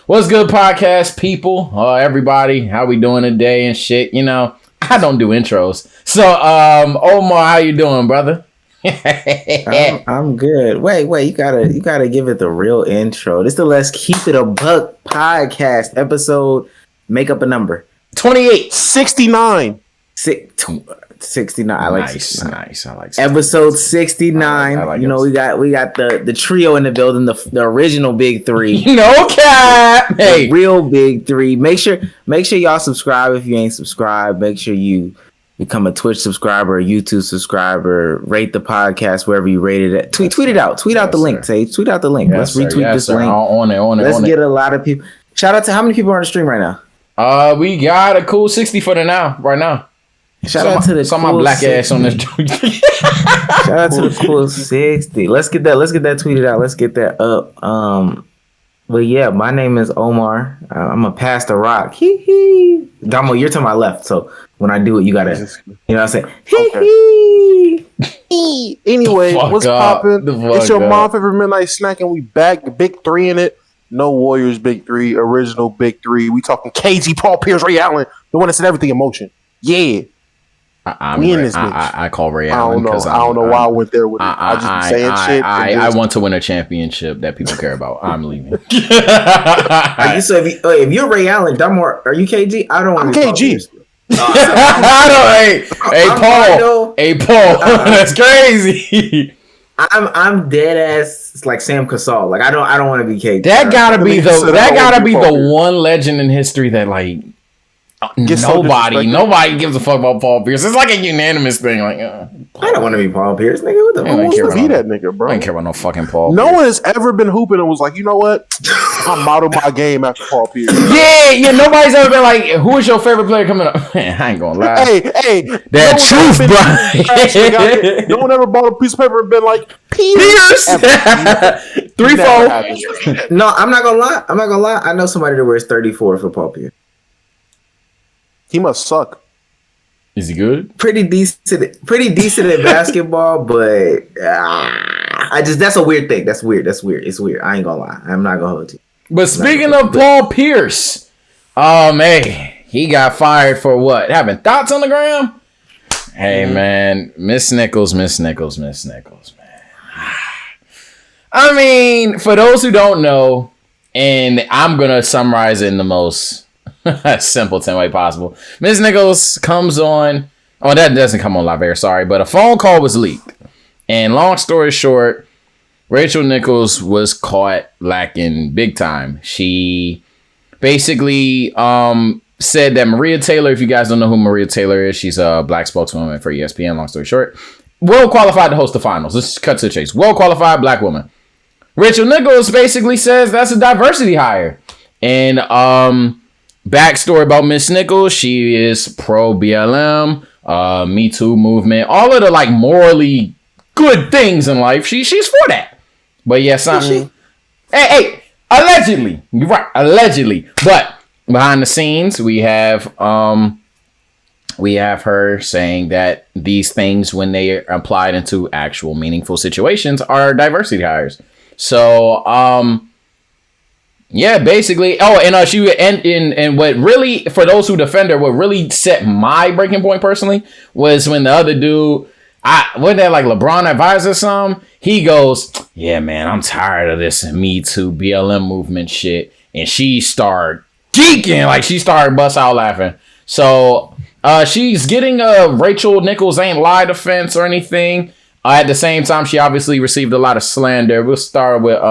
What's good, podcast people? Everybody, how we doing today and shit? You know, I don't do intros. So, Omar, how you doing, brother? I'm good. Wait, you gotta give it the real intro. This is the Let's Keep It a Buck podcast episode. Make up a number. 28. 69. 69. I like nice. 69. Nice. I like episode 69. I like you know, we got the trio in the building, the original big three. No cap. Hey, the real big three. Make sure y'all subscribe if you ain't subscribed. Make sure you become a Twitch subscriber, a YouTube subscriber. Rate the podcast wherever you rated it. Tweet it out. Tweet out the link. Sage. Tweet out the link. Yes, Let's retweet this link. On it. Let's get a lot of people. Shout out to how many people are on the stream right now? We got a cool 60 for right now. Shout out to the my black 60. Ass on this joint. Shout out to the cool 60. Let's get that tweeted out. Let's get that up. But yeah, my name is Omar. I'm a Pastor Rock. Hee hee. Damo, you're to my left, so when I do it, you gotta, you know what I'm saying? Hee hee. Anyway, what's poppin'? It's your mom favorite midnight snack, and we back. The big three in it. No Warriors big three, original big three. We talking KG, Paul Pierce, Ray Allen, the one that said everything in motion. Yeah. We in this bitch. I call Ray Allen because I don't know why I went there with it. I just be saying shit. I want to win a championship that people care about. I'm leaving. If you're Ray Allen, are you KG? I don't want to be KG. Hey, Paul. That's crazy. I'm dead ass. It's like Sam Cassell. Like I don't want to be KG. That gotta be the one legend in history that like. Nobody gives a fuck about Paul Pierce. It's like a unanimous thing. Like, I don't want to be Paul Pierce, nigga. What the fuck? I don't want to be that nigga, bro. I don't care about no fucking Paul. No one has ever been hooping and was like, you know what? I modeled my game after Paul Pierce. Yeah. Nobody's ever been like, who is your favorite player coming up? Man, I ain't gonna lie. Hey, that truth, bro. No one ever bought a piece of paper and been like, Pierce. 3-4. No, I'm not gonna lie. I know somebody that wears 34 for Paul Pierce. He must suck. Is he good? Pretty decent at basketball, but that's a weird thing. That's weird. It's weird. I ain't gonna lie. I'm not gonna hold you. But speaking of Paul Pierce, hey, he got fired for what? Having thoughts on the gram? Hey, man, Miss Nichols, man. I mean, for those who don't know, and I'm gonna summarize it in the most simpleton way possible. Ms. Nichols comes on. Oh, that doesn't come on live air, sorry, but a phone call was leaked. And long story short, Rachel Nichols was caught lacking big time. She basically said that Maria Taylor, if you guys don't know who Maria Taylor is, she's a black spokeswoman for ESPN, long story short, well qualified to host the finals. Let's cut to the chase. Well qualified black woman. Rachel Nichols basically says that's a diversity hire. And backstory about Miss Nichols, she is pro BLM, Me Too movement, all of the like morally good things in life. She's for that. But yeah, something. Hey, allegedly. You're right, allegedly. But behind the scenes, we have her saying that these things, when they are applied into actual meaningful situations, are diversity hires. So yeah, basically. Oh, and she and what really, for those who defend her, what really set my breaking point personally was when the other dude, wasn't that like LeBron advisor some? He goes, yeah, man, I'm tired of this Me Too BLM movement shit, and she started geeking, like she started bust out laughing. So she's getting a Rachel Nichols ain't lie defense or anything. At the same time, she obviously received a lot of slander. We'll start with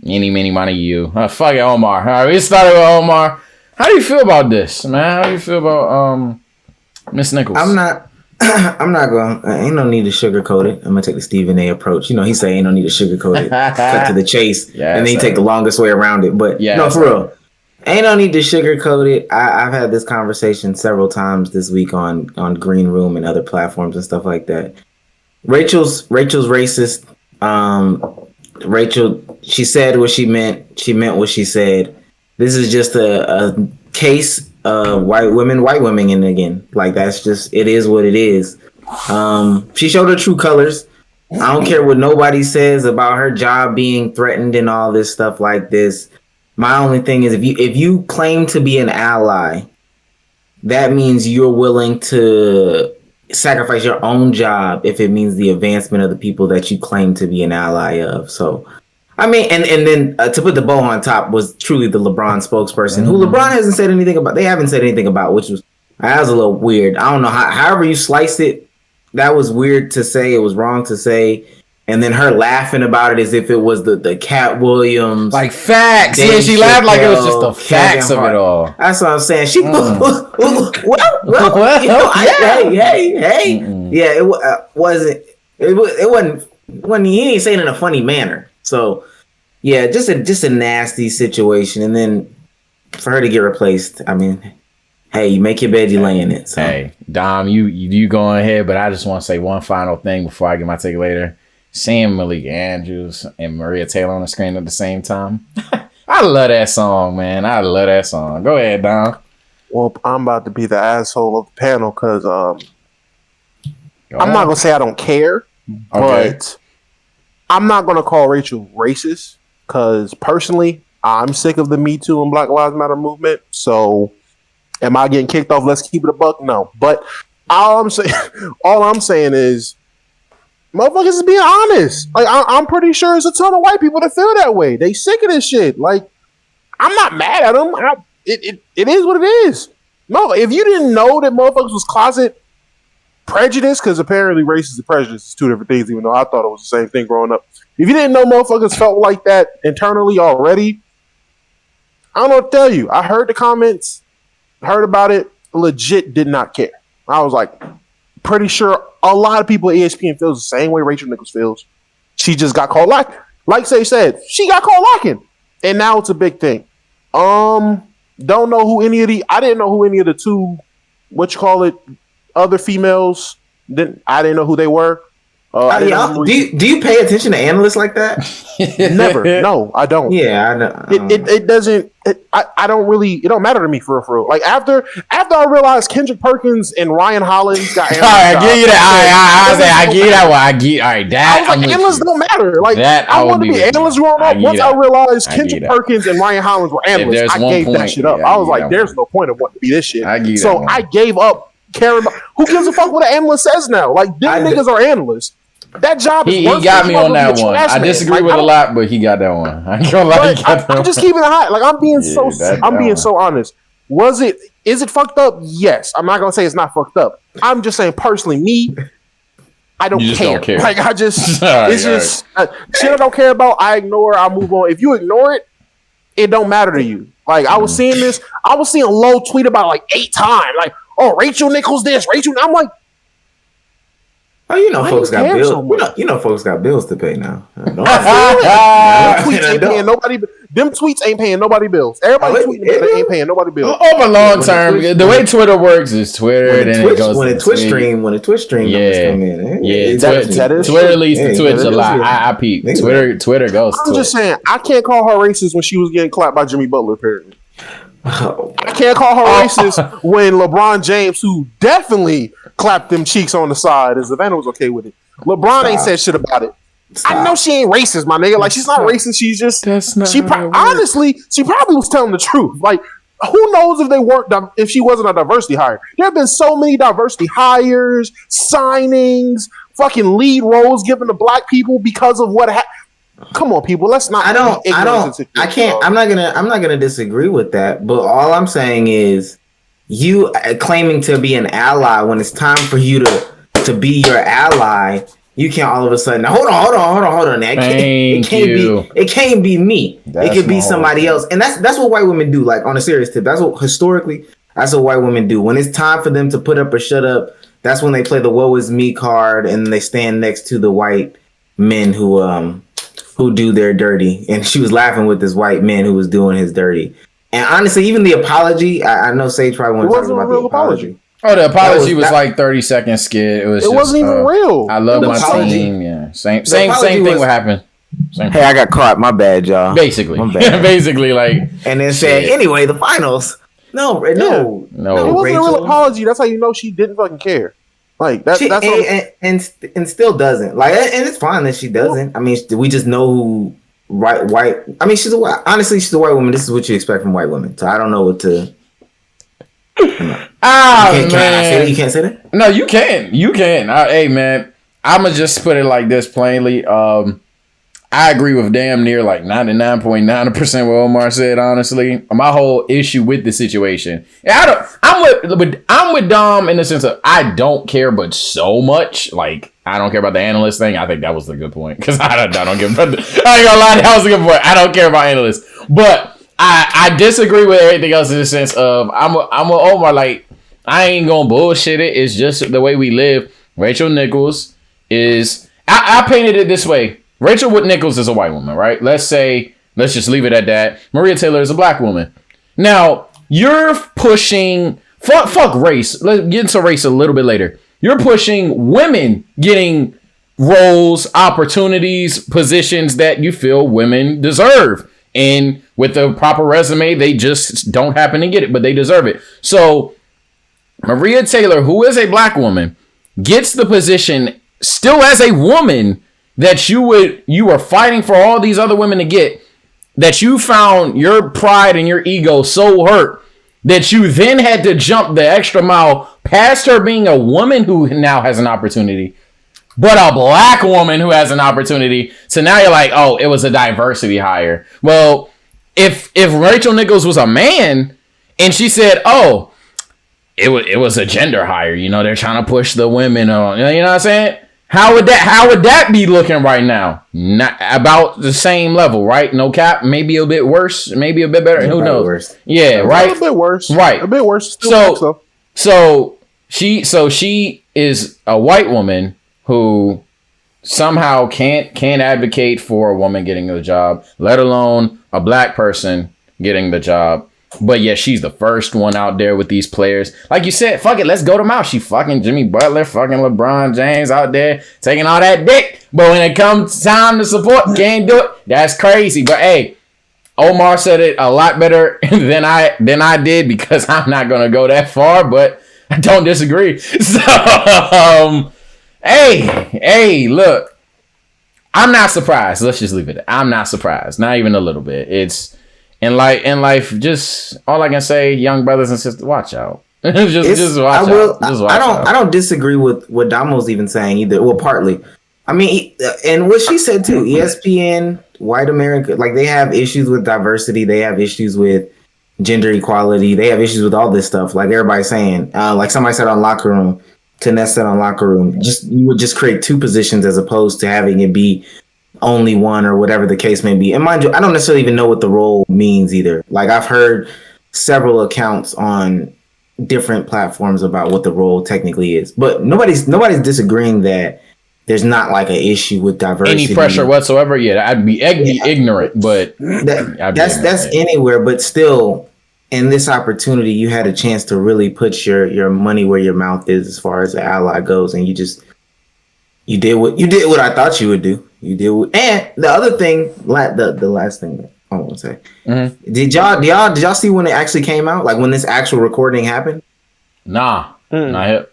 Many, you. Fuck it, Omar. All right, we started with Omar. How do you feel about this, man? How do you feel about Miss Nichols? I'm not going. Ain't no need to sugarcoat it. I'm gonna take the Stephen A. approach. You know, he say ain't no need to sugarcoat it. Cut to the chase, and then he take the longest way around it. But no, for real, ain't no need to sugarcoat it. I've had this conversation several times this week on Green Room and other platforms and stuff like that. Rachel's racist. Rachel, she said what she meant. She meant what she said. This is just a case of white women, and again, like that's just, it is what it is. She showed her true colors. I don't care what nobody says about her job being threatened and all this stuff like this. My only thing is if you claim to be an ally, that means you're willing to sacrifice your own job if it means the advancement of the people that you claim to be an ally of. So, I mean, and then to put the bow on top was truly the LeBron spokesperson, who LeBron hasn't said anything about. They haven't said anything about, which was a little weird. I don't know however you slice it. That was weird to say. It was wrong to say. And then her laughing about it as if it was the Cat Williams. Like facts. Yeah, she laughed like it was just the facts of it all. That's what I'm saying. She, hey. Yeah, it wasn't, he ain't saying it in a funny manner. So, yeah, just a nasty situation. And then for her to get replaced, I mean, hey, you make your bed, you lay in it. So. Hey, Dom, you go ahead, but I just want to say one final thing before I get my take later. Seeing Malik Andrews and Maria Taylor on the screen at the same time. I love that song, man. I love that song. Go ahead, Dom. Well, I'm about to be the asshole of the panel because I'm not going to say I don't care, but I'm not going to call Rachel racist because personally, I'm sick of the Me Too and Black Lives Matter movement. So am I getting kicked off? Let's keep it a buck. No. But all I'm saying is, motherfuckers is being honest. Like I'm pretty sure there's a ton of white people that feel that way. They sick of this shit. Like I'm not mad at them. It is what it is. No, if you didn't know that motherfuckers was closet prejudice, because apparently racist and prejudice is two different things. Even though I thought it was the same thing growing up. If you didn't know motherfuckers felt like that internally already, I don't know what to tell you. I heard the comments, heard about it. Legit did not care. I was like, pretty sure a lot of people at ESPN feels the same way Rachel Nichols feels. She just got called lacking. Like Say said, she got called lacking. And now it's a big thing. Don't know who any of I didn't know who any of the two, other females, I didn't know who they were. Do you pay attention to analysts like that? Never. No, I don't. Yeah, I know. It doesn't. I don't really. It don't matter to me for real. Like after I realized Kendrick Perkins and Ryan Hollins got. All right, I give you that. I give you that one. I get. All right, that. I was like, analysts don't matter. Like that, I wanted to be analysts growing up. Once I realized Kendrick Perkins and Ryan Hollins were analysts, I gave that shit up. I was like, there's no point of wanting to be this shit. So I gave up caring about. Who gives a fuck what an analyst says now? Like them niggas are analysts. That job is he got me on that one. I disagree with a lot, but he got that one. I ain't gonna lie. I'm just keeping it high. Like I'm being so honest. Is it fucked up? Yes. I'm not gonna say it's not fucked up. I'm just saying personally, me, I don't care. Like I just shit I don't care about, I ignore, I move on. If you ignore it, it don't matter to you. Like I was seeing Low tweet about it like 8 times. Like, oh, Rachel Nichols this, Rachel. I'm like, oh, you know, folks got bills. So you know, folks got bills to pay now. Them tweets ain't paying nobody bills. Everybody tweeting ain't paying nobody bills. Over long term, the way Twitter works is Twitter, then it goes when a Twitch stream numbers come in. Twitter leads to Twitch a lot. I peep. Twitter goes. I'm just saying, I can't call her racist when she was getting clapped by Jimmy Butler. Apparently, I can't call her racist when LeBron James, who definitely clapped them cheeks on the side, as Savannah was okay with it. LeBron ain't said shit about it. I know she ain't racist, my nigga. Like she's not racist. She's just honestly, she probably was telling the truth. Like who knows if she wasn't a diversity hire? There have been so many diversity hires, signings, fucking lead roles given to black people because of what happened. Come on, people. Let's not. I can't. I'm not gonna disagree with that. But all I'm saying is, you claiming to be an ally when it's time for you to be your ally, you can't all of a sudden. Hold on. It can't be me. It could be somebody else. And that's what white women do. Like on a serious tip, that's what white women do. When it's time for them to put up or shut up, that's when they play the "woe is me" card and they stand next to the white men who do their dirty. And she was laughing with this white man who was doing his dirty. And honestly, even the apology, I know Sage probably wanted to talk about the apology. Oh, the apology was like 30-second skit. It wasn't even real. I love my team. Yeah, same thing would happen. Hey, I got caught. My bad, y'all. Basically, like. And then said, anyway, the finals. No. It wasn't a real apology. That's how you know she didn't fucking care. Like that's and still doesn't. Like, and it's fine that she doesn't. I mean, we just know who white. I mean, she's a white woman. This is what you expect from white women. So I don't know what to. Can I say that? You can't say that? No, you can. You can. Hey, man, I'm going to just put it like this plainly. I agree with damn near like 99.9% what Omar said, honestly. My whole issue with the situation. I'm with Dom in the sense of I don't care, but so much. Like, I don't care about the analyst thing. I think that was the good point. Because I don't give a I ain't gonna lie, that was a good point. I don't care about analysts. But I disagree with everything else in the sense of I'm with Omar. Like, I ain't gonna bullshit it. It's just the way we live. Rachel Nichols is I painted it this way. Rachel Nichols is a white woman, right? Let's just leave it at that. Maria Taylor is a black woman. Now, you're pushing, fuck race. Let's get into race a little bit later. You're pushing women getting roles, opportunities, positions that you feel women deserve. And with the proper resume, they just don't happen to get it, but they deserve it. So, Maria Taylor, who is a black woman, gets the position still as a woman that you were fighting for all these other women to get, that you found your pride and your ego so hurt that you then had to jump the extra mile past her being a woman who now has an opportunity, but a black woman who has an opportunity. So now you're like, oh, it was a diversity hire. Well, if Rachel Nichols was a man and she said, oh, it was a gender hire, they're trying to push the women on, you know what I'm saying? How would that be looking right now? Not about the same level, right? No cap, maybe a bit worse, maybe a bit better. Who knows? Worse. Yeah, right. A bit worse, right? A bit worse. So she is a white woman who somehow can't advocate for a woman getting the job, let alone a black person getting the job. But yeah, she's the first one out there with these players. Like you said, fuck it, let's go to mouth. She fucking Jimmy Butler, fucking LeBron James out there taking all that dick. But when it comes time to support, can't do it. That's crazy. But hey, Omar said it a lot better than I did, because I'm not gonna go that far, but I don't disagree. So hey, look, I'm not surprised. Let's just leave it. I'm not surprised. Not even a little bit. It's in life, just all I can say, young brothers and sisters, watch out. just watch out. I don't disagree with what Damo's even saying either. Well, partly. I mean, and what she said too, ESPN, white America, like they have issues with diversity. They have issues with gender equality. They have issues with all this stuff. Like everybody's saying, like somebody said on Locker Room, Taness said on Locker Room, you would just create two positions as opposed to having it be only one or whatever the case may be. And mind you, I don't necessarily even know what the role means either. Like I've heard several accounts on different platforms about what the role technically is, but nobody's disagreeing that there's not like an issue with diversity, any pressure whatsoever. Yeah, I'd be ignorant, but that's anywhere. But still, in this opportunity, you had a chance to really put your money where your mouth is as far as the ally goes, and you did what I thought you would do. You did, and the other thing, the last thing that I want to say, did y'all see when it actually came out? Like when this actual recording happened? Nah, not yet.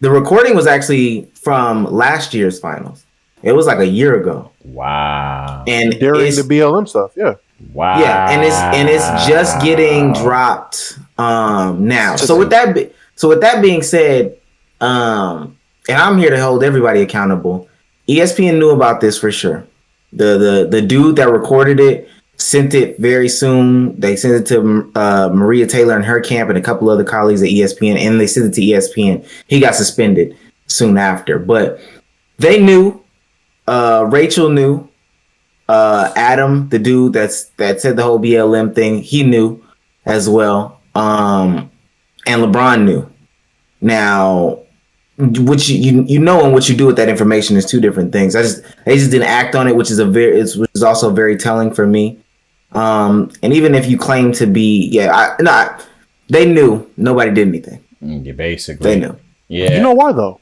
The recording was actually from last year's finals. It was like a year ago. Wow. And during the BLM stuff, yeah. Wow. Yeah, and it's just getting dropped now. So with that being said, and I'm here to hold everybody accountable. ESPN knew about this for sure. The dude that recorded it sent it very soon. They sent it to Maria Taylor and her camp and a couple other colleagues at ESPN, and they sent it to ESPN. He got suspended soon after, but they knew. Rachel knew. Adam, the dude that said the whole BLM thing, he knew as well. And LeBron knew. Now, what you know and what you do with that information is two different things. They just didn't act on it, which is also very telling for me. And even if you claim to be, they knew. Nobody did anything. Yeah, basically, they knew. Yeah, you know why though?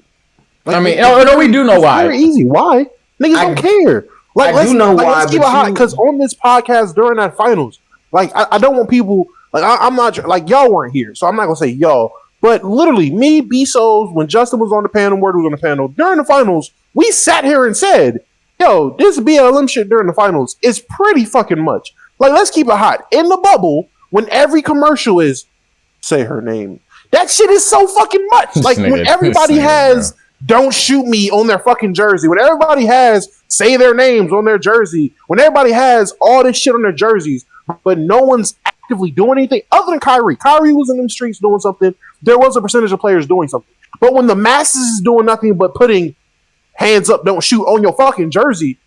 Like, I mean, no, we do know why. Very easy. Why? Niggas don't care. Like, I do know why, because on this podcast during that finals, like I don't want people like I'm not like y'all weren't here, so I'm not gonna say y'all. But literally, me, B-Souls, when Justin was on the panel, Word was on the panel, during the finals, we sat here and said, yo, this BLM shit during the finals is pretty fucking much. Like, let's keep it hot. In the bubble, when every commercial is, say her name, that shit is so fucking much. Like, when everybody has don't shoot me on their fucking jersey, when everybody has say their names on their jersey, when everybody has all this shit on their jerseys, but no one's actively doing anything other than Kyrie. Kyrie was in them streets doing something. There was a percentage of players doing something. But when the masses is doing nothing but putting hands up, don't shoot on your fucking jersey,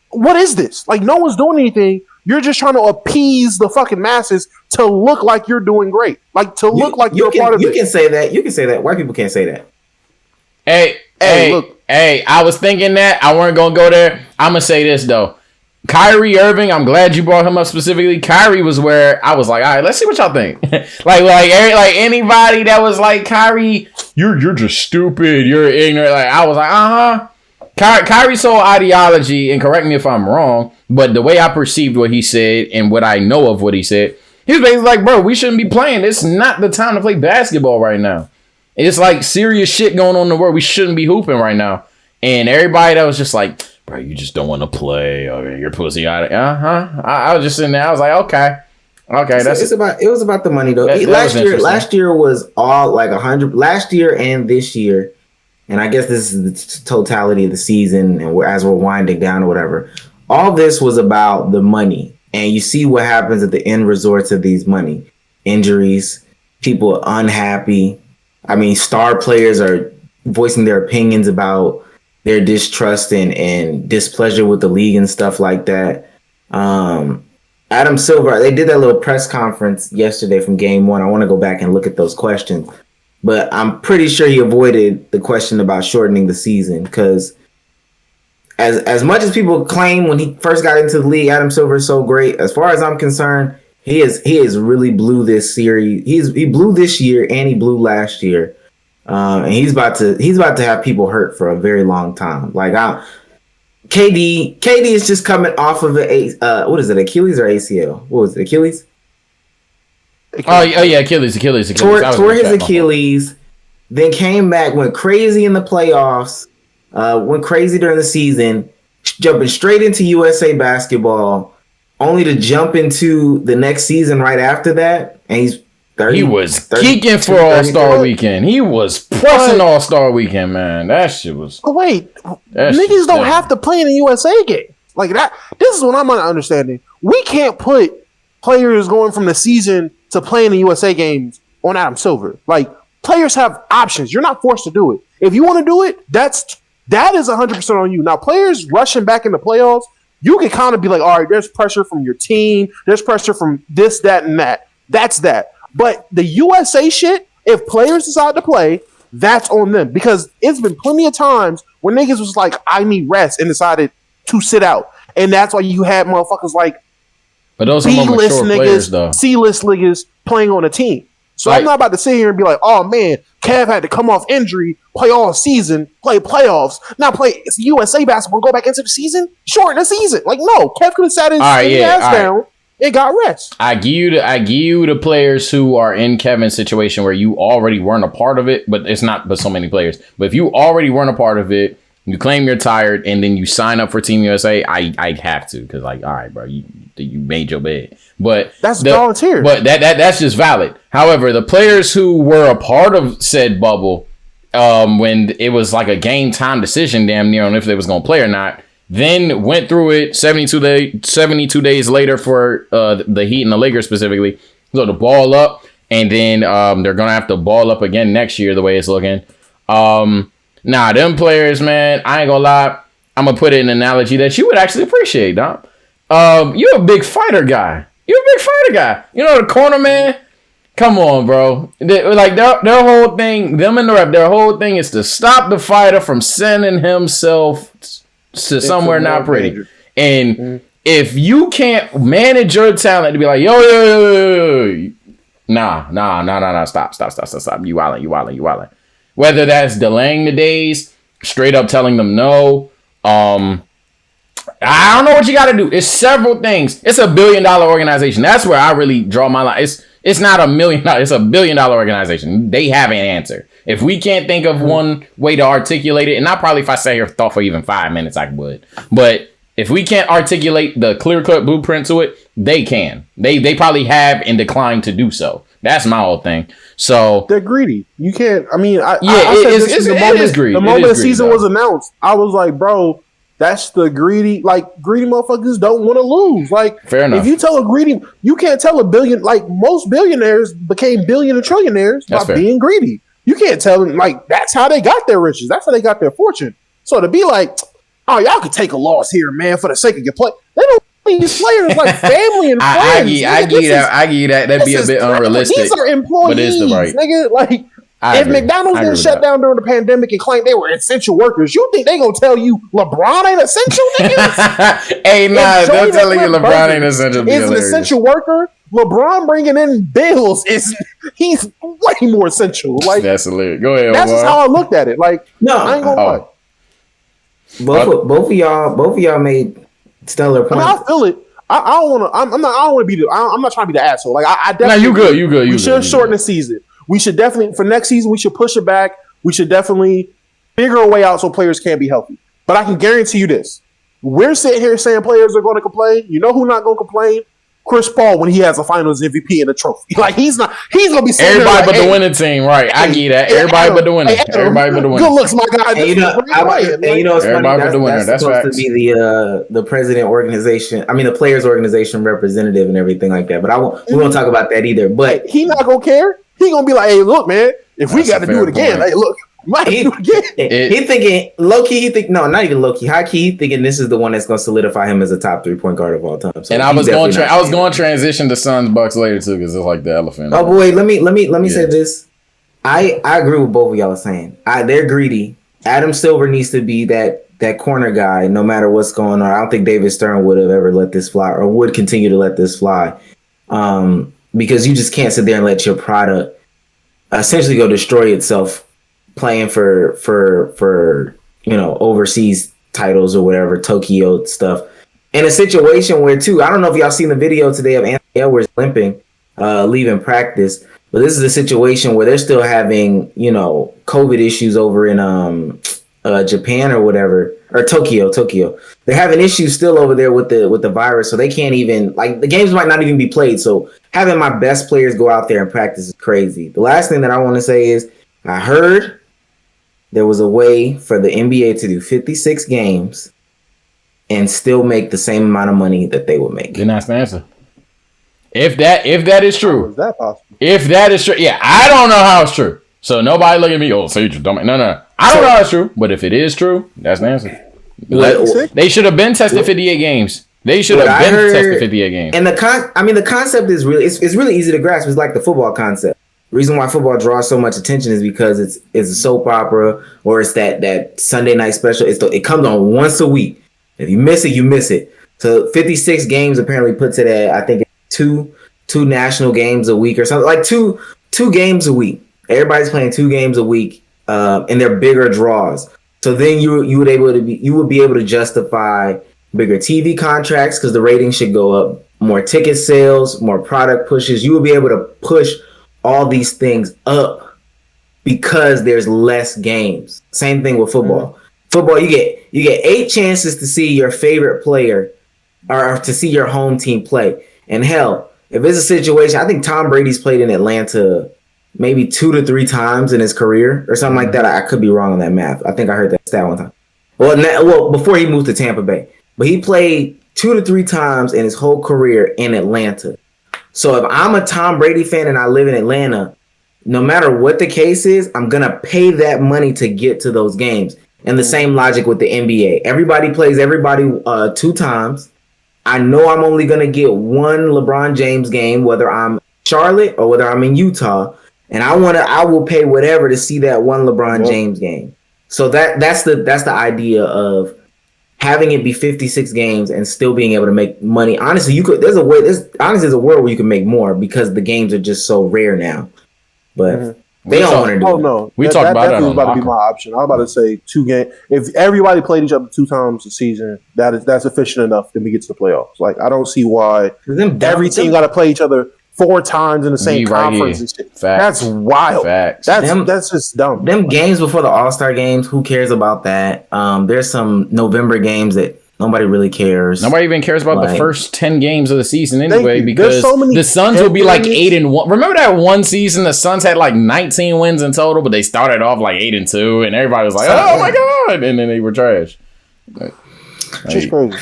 what is this? Like, no one's doing anything. You're just trying to appease the fucking masses to look like you're doing great. Like, to look like you're a part of it. You can say that. You can say that. White people can't say that. Hey, I was thinking that. I weren't going to go there. I'm going to say this, though. Kyrie Irving, I'm glad you brought him up specifically. Kyrie was where I was like, all right, let's see what y'all think. like anybody that was like, Kyrie, you're just stupid. You're ignorant. Like, I was like, Kyrie's whole ideology, and correct me if I'm wrong, but the way I perceived what he said and what I know of what he said, he was basically like, bro, we shouldn't be playing. It's not the time to play basketball right now. It's like serious shit going on in the world. We shouldn't be hooping right now. And everybody that was just like, bro, you just don't want to play. Okay, you're pussy out. I was just sitting there. I was like, okay. It was about the money though. Last year was all like 100. Last year and this year, and I guess this is the totality of the season. And as we're winding down or whatever, all this was about the money. And you see what happens at the end resorts of these money injuries, people unhappy. I mean, star players are voicing their opinions about their distrust and displeasure with the league and stuff like that. Adam Silver, they did that little press conference yesterday from game one. I want to go back and look at those questions, but I'm pretty sure he avoided the question about shortening the season because as much as people claim when he first got into the league, Adam Silver is so great. As far as I'm concerned, he is really blew this series. He blew this year and he blew last year. And he's about to have people hurt for a very long time. Like KD is just coming off of what is it, Achilles or ACL? What was it, Achilles? Oh yeah, Achilles. Tore his Achilles, then came back, went crazy in the playoffs, went crazy during the season, jumping straight into USA basketball, only to jump into the next season right after that, and he's 30, he was geeking for All-Star Weekend. He was pressing All-Star Weekend, man. That shit was... Oh, wait. Niggas don't have to play in a USA game. Like that. This is what I'm not understanding. We can't put players going from the season to playing the USA games on Adam Silver. Like, players have options. You're not forced to do it. If you want to do it, that is 100% on you. Now, players rushing back in the playoffs, you can kind of be like, all right, there's pressure from your team. There's pressure from this, that, and that. That's that. But the USA shit, if players decide to play, that's on them. Because it's been plenty of times when niggas was like, I need rest, and decided to sit out. And that's why you had motherfuckers like B-list niggas, though. C-list niggas playing on a team. So I'm not about to sit here and be like, oh man, Kev had to come off injury, play all season, play playoffs, not play USA basketball, go back into the season, shorten the season. Like, no, Kev could have sat his ass down. It got rest. I give you the players who are in Kevin's situation where you already weren't a part of it, but it's not but so many players. But if you already weren't a part of it, you claim you're tired, and then you sign up for Team USA, I have to, because like, all right, bro, you made your bed. But that's volunteer. But that's just valid. However, the players who were a part of said bubble, when it was like a game time decision, damn near, on if they was gonna play or not, then went through it 72 days later for the Heat and the Lakers specifically. So the ball up, and then they're going to have to ball up again next year the way it's looking. Nah, them players, man, I ain't going to lie. I'm going to put it in an analogy that you would actually appreciate, Dom. You're a big fighter guy. You know the corner man? Come on, bro. Their whole thing, them in the rep, their whole thing is to stop the fighter from sending himself to somewhere not pretty. And if you can't manage your talent to be like, yo, nah, stop. You wildin'. Whether that's delaying the days, straight up telling them no. I don't know what you got to do. It's several things. It's $1 billion organization. That's where I really draw my line. It's not $1 million. It's $1 billion organization. They have an answer. If we can't think of one way to articulate it, and if I sat here thought for even 5 minutes, I would. But if we can't articulate the clear-cut blueprint to it, they can. They probably have and declined to do so. That's my whole thing. So they're greedy. You can't. I mean, it is greedy. The moment the season was announced, I was like, bro, that's the greedy. Like greedy motherfuckers don't want to lose. Like, fair enough. If you tell a greedy, you can't tell a billion. Like most billionaires became billion and trillionaires by being greedy. You can't tell them like that's how they got their riches. That's how they got their fortune. So to be like, oh, y'all could take a loss here, man, for the sake of your play. They don't treat these players like family and friends. I give you that. That'd be a bit unrealistic. These are employees, but it's the right. Nigga. Like, if McDonald's didn't shut down during the pandemic and claimed they were essential workers, you think they gonna tell you LeBron ain't essential, niggas? Hey, nah, they're telling you LeBron ain't essential. Is an essential worker. LeBron bringing in bills he's way more essential. Like that's hilarious. Go ahead. That's just how I looked at it. Like, no, I ain't gonna lie. Both of y'all made stellar points. I mean, I feel it. I don't want to. I'm not. I don't want to be. I'm not trying to be the asshole. Like I definitely. No, you good. We should shorten the season. We should definitely for next season. We should push it back. We should definitely figure a way out so players can be healthy. But I can guarantee you this: we're sitting here saying players are going to complain. You know who's not going to complain? Chris Paul when he has a Finals MVP and a trophy. Like he's gonna be saying everybody but the winning team, right? I get that. Everybody but the winner. Everybody but the winner. Good looks, my guy. And you know, it's everybody but the winner. That's supposed to be the president organization. I mean, the players organization representative and everything like that. But we won't talk about that either. But he not gonna care. He gonna be like, hey, look, man, if we got to do it again, hey, look. He thinking low key. Not even low key. High key. He thinking this is the one that's going to solidify him as a top 3-point guard of all time. So and I was going to transition to Suns Bucks later too because it's like the elephant. Oh boy, let me say this. I agree with both of y'all saying. They're greedy. Adam Silver needs to be that corner guy no matter what's going on. I don't think David Stern would have ever let this fly or would continue to let this fly because you just can't sit there and let your product essentially go destroy itself. Playing for overseas titles or whatever, Tokyo stuff. In a situation where too, I don't know if y'all seen the video today of Anthony Edwards limping, leaving practice, but this is a situation where they're still having, COVID issues over in Japan or whatever, or Tokyo. They're having issues still over there with the virus, so they can't even the games might not even be played. So having my best players go out there and practice is crazy. The last thing that I want to say is I heard there was a way for the NBA to do 56 games and still make the same amount of money that they would make. Then that's the answer. If that is true. How is that possible? If that is true. Yeah, I don't know how it's true. So nobody look at me, so you're dumb. No. I don't know how it's true. But if it is true, that's the answer. They should have been tested 58 games. They should have been tested 58 games. And the concept is really it's really easy to grasp. It's like the football concept. The reason why football draws so much attention is because it's a soap opera or it's that Sunday night special. It comes on once a week. If you miss it, you miss it. So 56 games apparently puts it at I think two national games a week or something like two games a week. Everybody's playing 2 games a week, and they're bigger draws. So then you would be able to justify bigger TV contracts because the ratings should go up, more ticket sales, more product pushes. You will be able to push all these things up because there's less games. Same thing with football. Mm-hmm. Football, you get 8 chances to see your favorite player or to see your home team play. And hell, if it's a situation, I think Tom Brady's played in Atlanta maybe 2 to 3 times in his career or something like that. I could be wrong on that math. I think I heard that stat one time. Well, before he moved to Tampa Bay. But he played 2 to 3 times in his whole career in Atlanta. So if I'm a Tom Brady fan and I live in Atlanta, no matter what the case is, I'm going to pay that money to get to those games. And the same logic with the NBA. Everybody plays everybody 2 times. I know I'm only going to get one LeBron James game, whether I'm Charlotte or whether I'm in Utah. And I will pay whatever to see that one LeBron James game. So that's the idea of having it be 56 games and still being able to make money. Honestly, there's a world where you can make more because the games are just so rare now. But they don't want to do it. Oh no, we talked about that. That was about to be my option. I was about to say 2 games. If everybody played each other 2 times a season, that's efficient enough. Then we get to the playoffs. Like I don't see why every team got to play each other 4 times in the same conference and shit. That's wild. Facts. That's just dumb. Them games before the All-Star games, who cares about that? There's some November games that nobody really cares. Nobody even cares about the first 10 games of the season anyway, because the Suns will be like 8-1. Remember that one season the Suns had like 19 wins in total, but they started off like 8-2, and everybody was like, "Oh my god!" and then they were trash. Just crazy.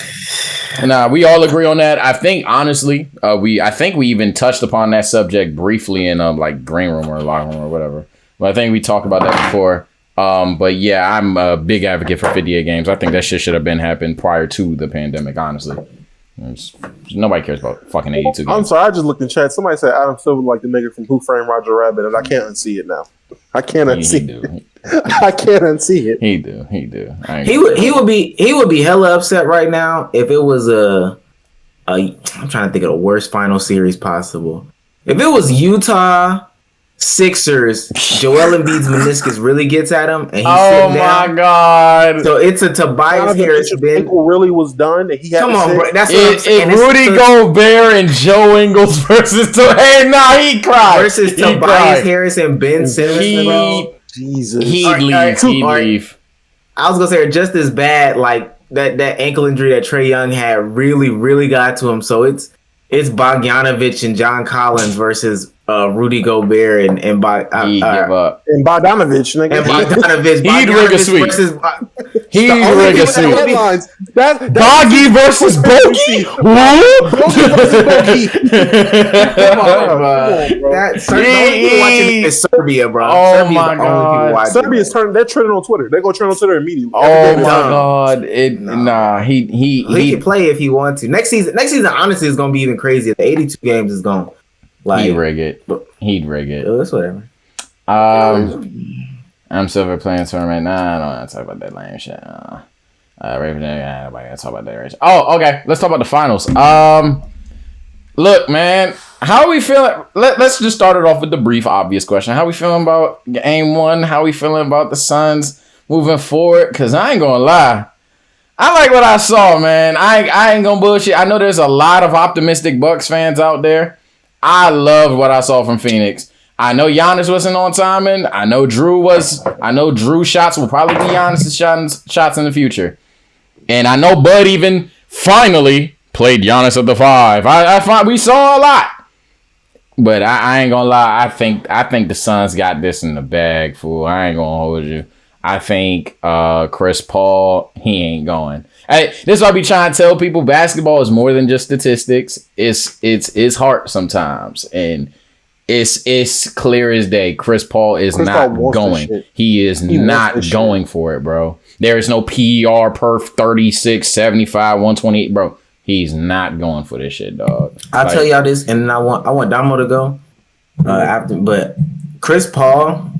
Nah, we all agree on that. I think honestly, I think we even touched upon that subject briefly in like green room or locker room or whatever. But I think we talked about that before. But yeah, I'm a big advocate for 58 games. I think that shit should have been happened prior to the pandemic. Honestly, nobody cares about fucking 82 games. I'm sorry, I just looked in chat. Somebody said Adam Silver like the nigga from Who Framed Roger Rabbit, and I can't unsee it now. I can't unsee it. I can't unsee it. He do. He would be hella upset right now if it was I'm trying to think of the worst final series possible. If it was Utah Sixers, Joel Embiid's meniscus really gets at him, and he's sitting down. My god! So it's a Tobias Harris. Ankle really was done, and he had. Come on, bro. That's Rudy Gobert and Joe Ingles versus. Hey, nah, he cried versus Tobias Harris and Ben Simmons. Bro. Jesus, he'd leave. I was gonna say just as bad. Like that ankle injury that Trae Young had really got to him. So it's Bogdanovich and John Collins versus Rudy Gobert and give up. And Bogdanovich, nigga. And Bogdanovich. He'd rig a sweep. He'd rig a sweep. Boggy versus Bogey. Come on, bro. The only people watching is Serbia, bro. Oh my god. Serbia's turning. They're trending on Twitter. They're gonna trend on Twitter immediately. Oh my god. He can play if he wants to. Next season, honestly, is gonna be even crazier. The 82 games is gone. Like, He'd rig it. It's whatever. I'm Silver playing tournament. Nah, I don't want to talk about that lame shit. Raven, nobody gotta talk about that right. Oh, okay. Let's talk about the finals. Look, man, how are we feeling? Let's just start it off with the brief, obvious question. How we feeling about game 1? How we feeling about the Suns moving forward? Cause I ain't gonna lie, I like what I saw, man. I ain't gonna bullshit. I know there's a lot of optimistic Bucks fans out there. I loved what I saw from Phoenix. I know Giannis wasn't on timing. I know Drew shots will probably be Giannis' shots in the future. And I know Bud even finally played Giannis at the 5. I find we saw a lot. But I ain't gonna lie. I think the Suns got this in the bag, fool. I ain't gonna hold you. I think Chris Paul, he ain't going. This is why I be trying to tell people basketball is more than just statistics. It's heart sometimes. And it's clear as day. Chris Paul is not going. He is not going for it, bro. There is no PER per 36, 75, 128, bro. He's not going for this shit, dog. I'll tell y'all this, and I want Damo to go after, but Chris Paul,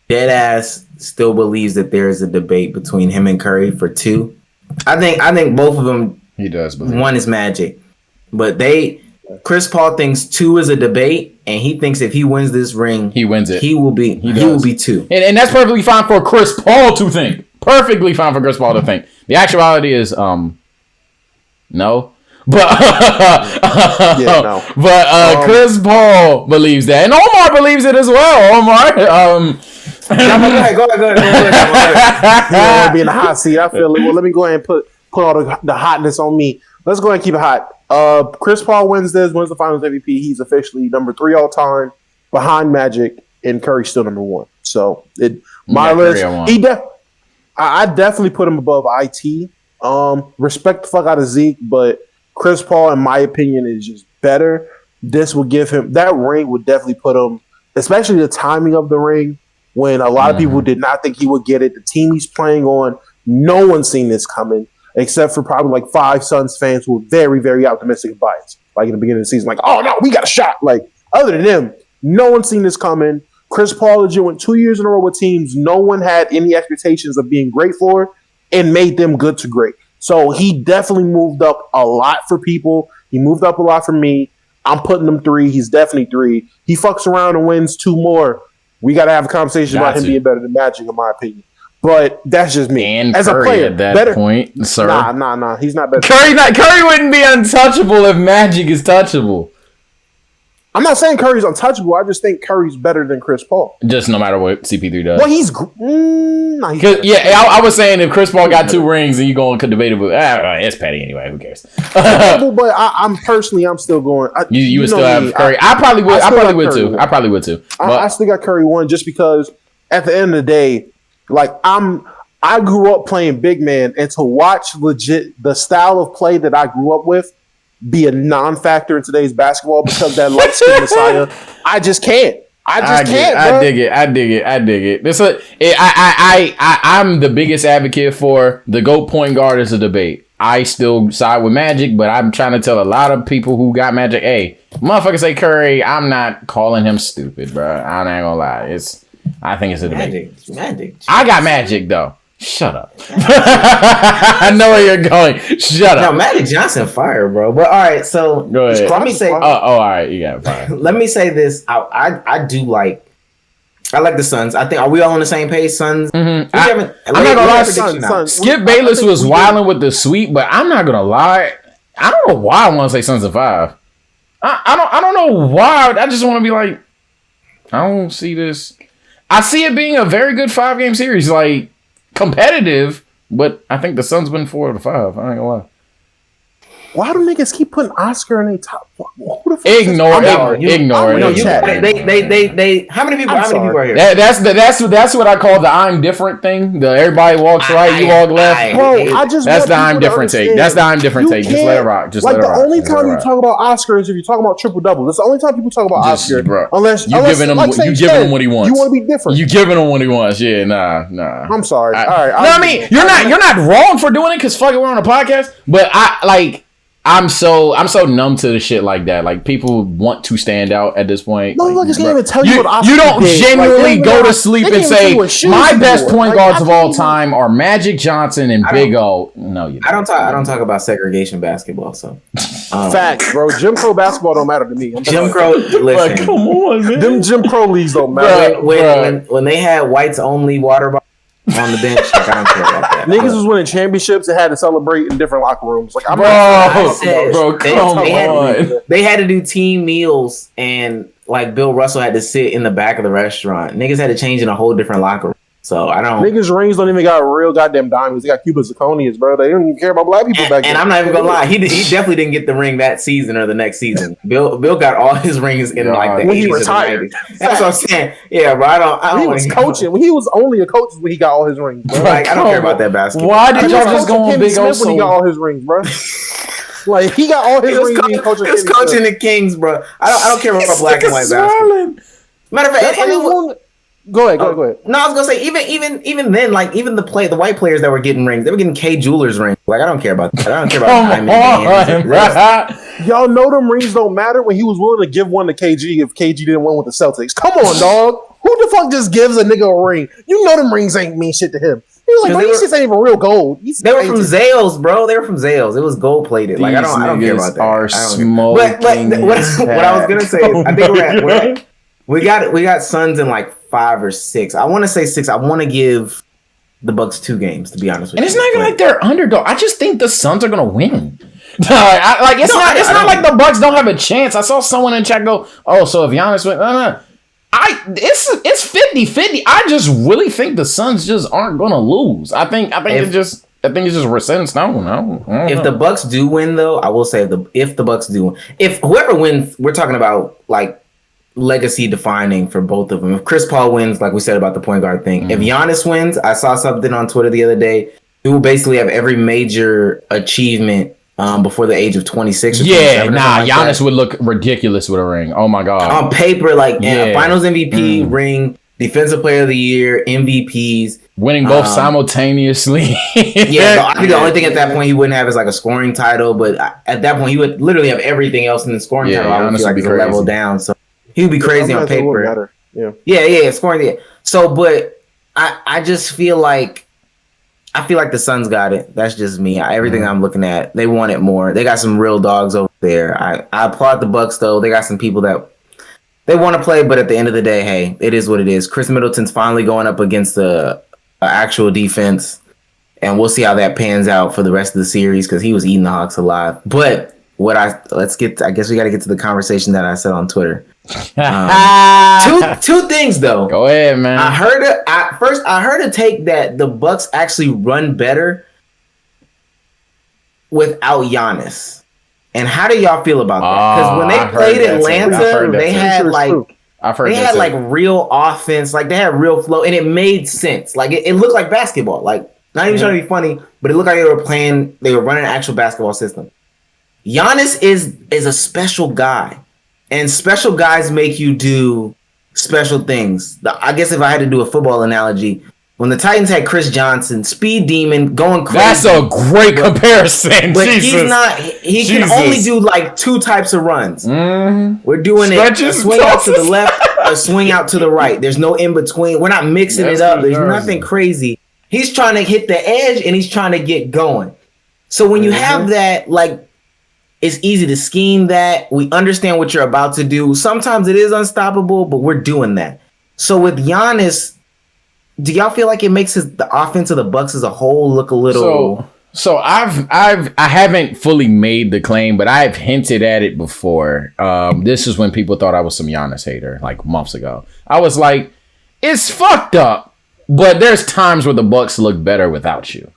dead ass, still believes that there is a debate between him and Curry for 2. I think both of them. He does believe. One is Magic, but Chris Paul thinks 2 is a debate, and he thinks if he wins this ring, he wins it. He will be 2, and that's perfectly fine for Chris Paul to think. Perfectly fine for Chris Paul to think. The actuality is no. But no. But Chris Paul believes that, and Omar believes it as well. Omar, go ahead. You don't want to be in the hot seat. I feel it. Well, let me go ahead and put all the hotness on me. Let's go ahead and keep it hot. Chris Paul wins the Finals MVP. He's officially number 3 all time, behind Magic, and Curry's still number 1. So my list. I definitely put him above IT. Respect the fuck out of Zeke, but Chris Paul, in my opinion, is just better. This will give him that ring. Would definitely put him, especially the timing of the ring, when a lot of people did not think he would get it. The team he's playing on, no one's seen this coming, except for probably like 5 Suns fans who were very, very optimistic and biased. Like in the beginning of the season, like, oh no, we got a shot. Like other than them, no one's seen this coming. Chris Paul legit went 2 years in a row with teams no one had any expectations of being great for, and made them good to great. So he definitely moved up a lot for people. He moved up a lot for me. I'm putting him 3. He's definitely 3. He fucks around and wins 2 more. We got to have a conversation about him being better than Magic, in my opinion. But that's just me. And as Curry a player, at that better point, sir. Nah. He's not better. Curry wouldn't be untouchable if Magic is touchable. I'm not saying Curry's untouchable. I just think Curry's better than Chris Paul. Just no matter what CP3 does. Well, he's I was saying if Chris Paul got 2 rings and you going to debate it, but it's petty anyway. Who cares? But I'm still going. You would still have Curry. I probably would too. I still got Curry 1 just because at the end of the day, like I grew up playing big man, and to watch legit the style of play that I grew up with be a non-factor in today's basketball because that light skin Messiah, I just can't. I dig it. I'm the biggest advocate for the GOAT point guard as a debate. I still side with Magic, but I'm trying to tell a lot of people who got Magic, hey, motherfucker say Curry, I'm not calling him stupid, bro. I'm not gonna lie. I think it's a debate. Magic. I got Magic though. Shut up. I know where you're going. Shut up. No, Magic Johnson fire, bro. But all right, so go ahead. Let me say. All right, you got fire. Let me say this. I like the Suns. I think, are we all on the same page, Suns? Mm-hmm. I'm not gonna lie, Suns. Skip Bayless was wilding with the sweep, but I'm not gonna lie. I don't know why I want to say Suns in 5. I don't know why. I just want to be like, I don't see this. I see it being a very good 5-game series, like competitive, but I think the Suns win 4 out of 5. I ain't gonna lie. Why do niggas keep putting Oscar in their top? Ignore it. They. How many people are here? That's what I call the I'm different thing. The everybody walks right, you walk left. That's the I'm different take. That's the I'm different take. Just let it rock. Just let it rock. The only time you talk about Oscar is if you're talking about triple double. That's the only time people talk about Oscar. Bro. Unless you giving him what he wants. You want to be different. You giving him what he wants. Yeah, nah. I'm sorry. All right. No, I mean you're not wrong for doing it because fuck it, we're on a podcast. But I'm so numb to the shit like that. Like people want to stand out at this point. No, like, just can't even tell you what Oscar you don't did. Genuinely go to sleep and say my best point guards of all time are Magic Johnson and Big O. No, you don't. I don't talk about segregation basketball. So facts, bro. Jim Crow basketball don't matter to me. Jim Crow, listen. Come on, man. Them Jim Crow leagues don't matter. When they had whites only water bottles on the bench, like, I don't care about that. Niggas was winning championships and had to celebrate in different locker rooms. Like, come on. They had to do team meals, and like Bill Russell had to sit in the back of the restaurant. Niggas had to change in a whole different locker room. So I don't. Niggas' rings don't even got real goddamn diamonds. They got Cuban zirconias, bro. They don't even care about black people back then. And I'm not even gonna lie, he definitely didn't get the ring that season or the next season. Bill got all his rings in like the 80s. He retired. That's what I'm saying. Yeah, bro. I don't. He was coaching. When he was only a coach when he got all his rings. Bro. Like, I don't care about that basketball. Why did y'all just go on Big O when he got all his rings, bro? Like he got all his rings. He was coaching the Kings, bro. I don't care about black and white basketball. Matter of fact, Go ahead. No, I was gonna say even then, like even the white players that were getting rings, they were getting K Jewelers rings. Like I don't care about that. I don't care about Y'all know them rings don't matter when he was willing to give one to KG if KG didn't win with the Celtics. Come on, dog. Who the fuck just gives a nigga a ring? You know them rings ain't mean shit to him. He was like, bro, these shits ain't even real gold. They were from Zales, bro. They were from Zales. It was gold plated. Like I don't care about that. Are but what I was gonna say is, I think we got Suns in like 5 or 6. I want to say 6. I want to give the Bucks 2 games, to be honest with you. And it's not even like they're underdog. I just think the Suns are gonna win. It's not like the Bucks don't have a chance. I saw someone in chat go, "Oh, so if Giannis went, it's 50-50. I just really think the Suns just aren't gonna lose. I think it's just set in stone. If the Bucks do win, though, I will say if the Bucks do win, if whoever wins, we're talking about like legacy defining for both of them. If Chris Paul wins, like we said about the point guard thing, if Giannis wins, I saw something on Twitter the other day. He will basically have every major achievement before the age of 26 or 27. Giannis would look ridiculous with a ring. Oh my god. On paper, Finals MVP, ring, Defensive Player of the Year, MVPs, winning both simultaneously. I think the only thing at that point he wouldn't have is like a scoring title, but at that point he would literally have everything else in the scoring title. I would feel like it's a level down. So he would be crazy on paper. Scoring. Yeah. So, but I just feel like the Suns got it. That's just me. Everything I'm looking at, they want it more. They got some real dogs over there. I applaud the Bucks though. They got some people that they want to play, but at the end of the day, hey, it is what it is. Chris Middleton's finally going up against the actual defense, and we'll see how that pans out for the rest of the series because he was eating the Hawks alive. But I guess we got to get to the conversation that I said on Twitter. Two things though. Go ahead, man. I heard a take that the Bucks actually run better without Giannis. And how do y'all feel about that? Because when they played Atlanta, they had like real offense, like they had real flow, and it made sense. Like it looked like basketball. Like not even trying to be funny, but it looked like they were running an actual basketball system. Giannis is a special guy, and special guys make you do special things. I guess if I had to do a football analogy, when the Titans had Chris Johnson, speed demon, going crazy. That's a great comparison. But he can only do like two types of runs. We're doing a swing out to the left, a swing out to the right. There's no in between. We're not mixing it up. There's nothing crazy. He's trying to hit the edge and he's trying to get going. So when you have that, like, it's easy to scheme that. We understand what you're about to do. Sometimes it is unstoppable, but we're doing that. So with Giannis, do y'all feel like it makes the offense of the Bucks as a whole look a little? So I haven't fully made the claim, but I've hinted at it before. This is when people thought I was some Giannis hater, like months ago. I was like, it's fucked up, but there's times where the Bucks look better without you.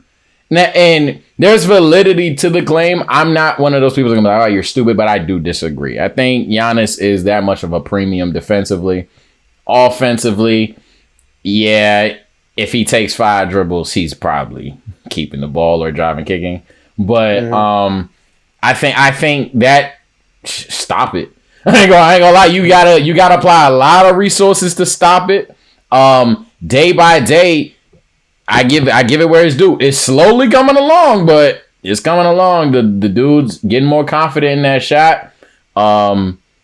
Now, and there's validity to the claim. I'm not one of those people that are gonna be like, oh, you're stupid, but I do disagree. I think Giannis is that much of a premium defensively. Offensively, yeah, if he takes 5 dribbles, he's probably keeping the ball or driving kicking. But I think that stop it. I ain't gonna lie. You gotta apply a lot of resources to stop it. Day by day, I give it where it's due. It's slowly coming along, but it's coming along. The dude's getting more confident in that shot.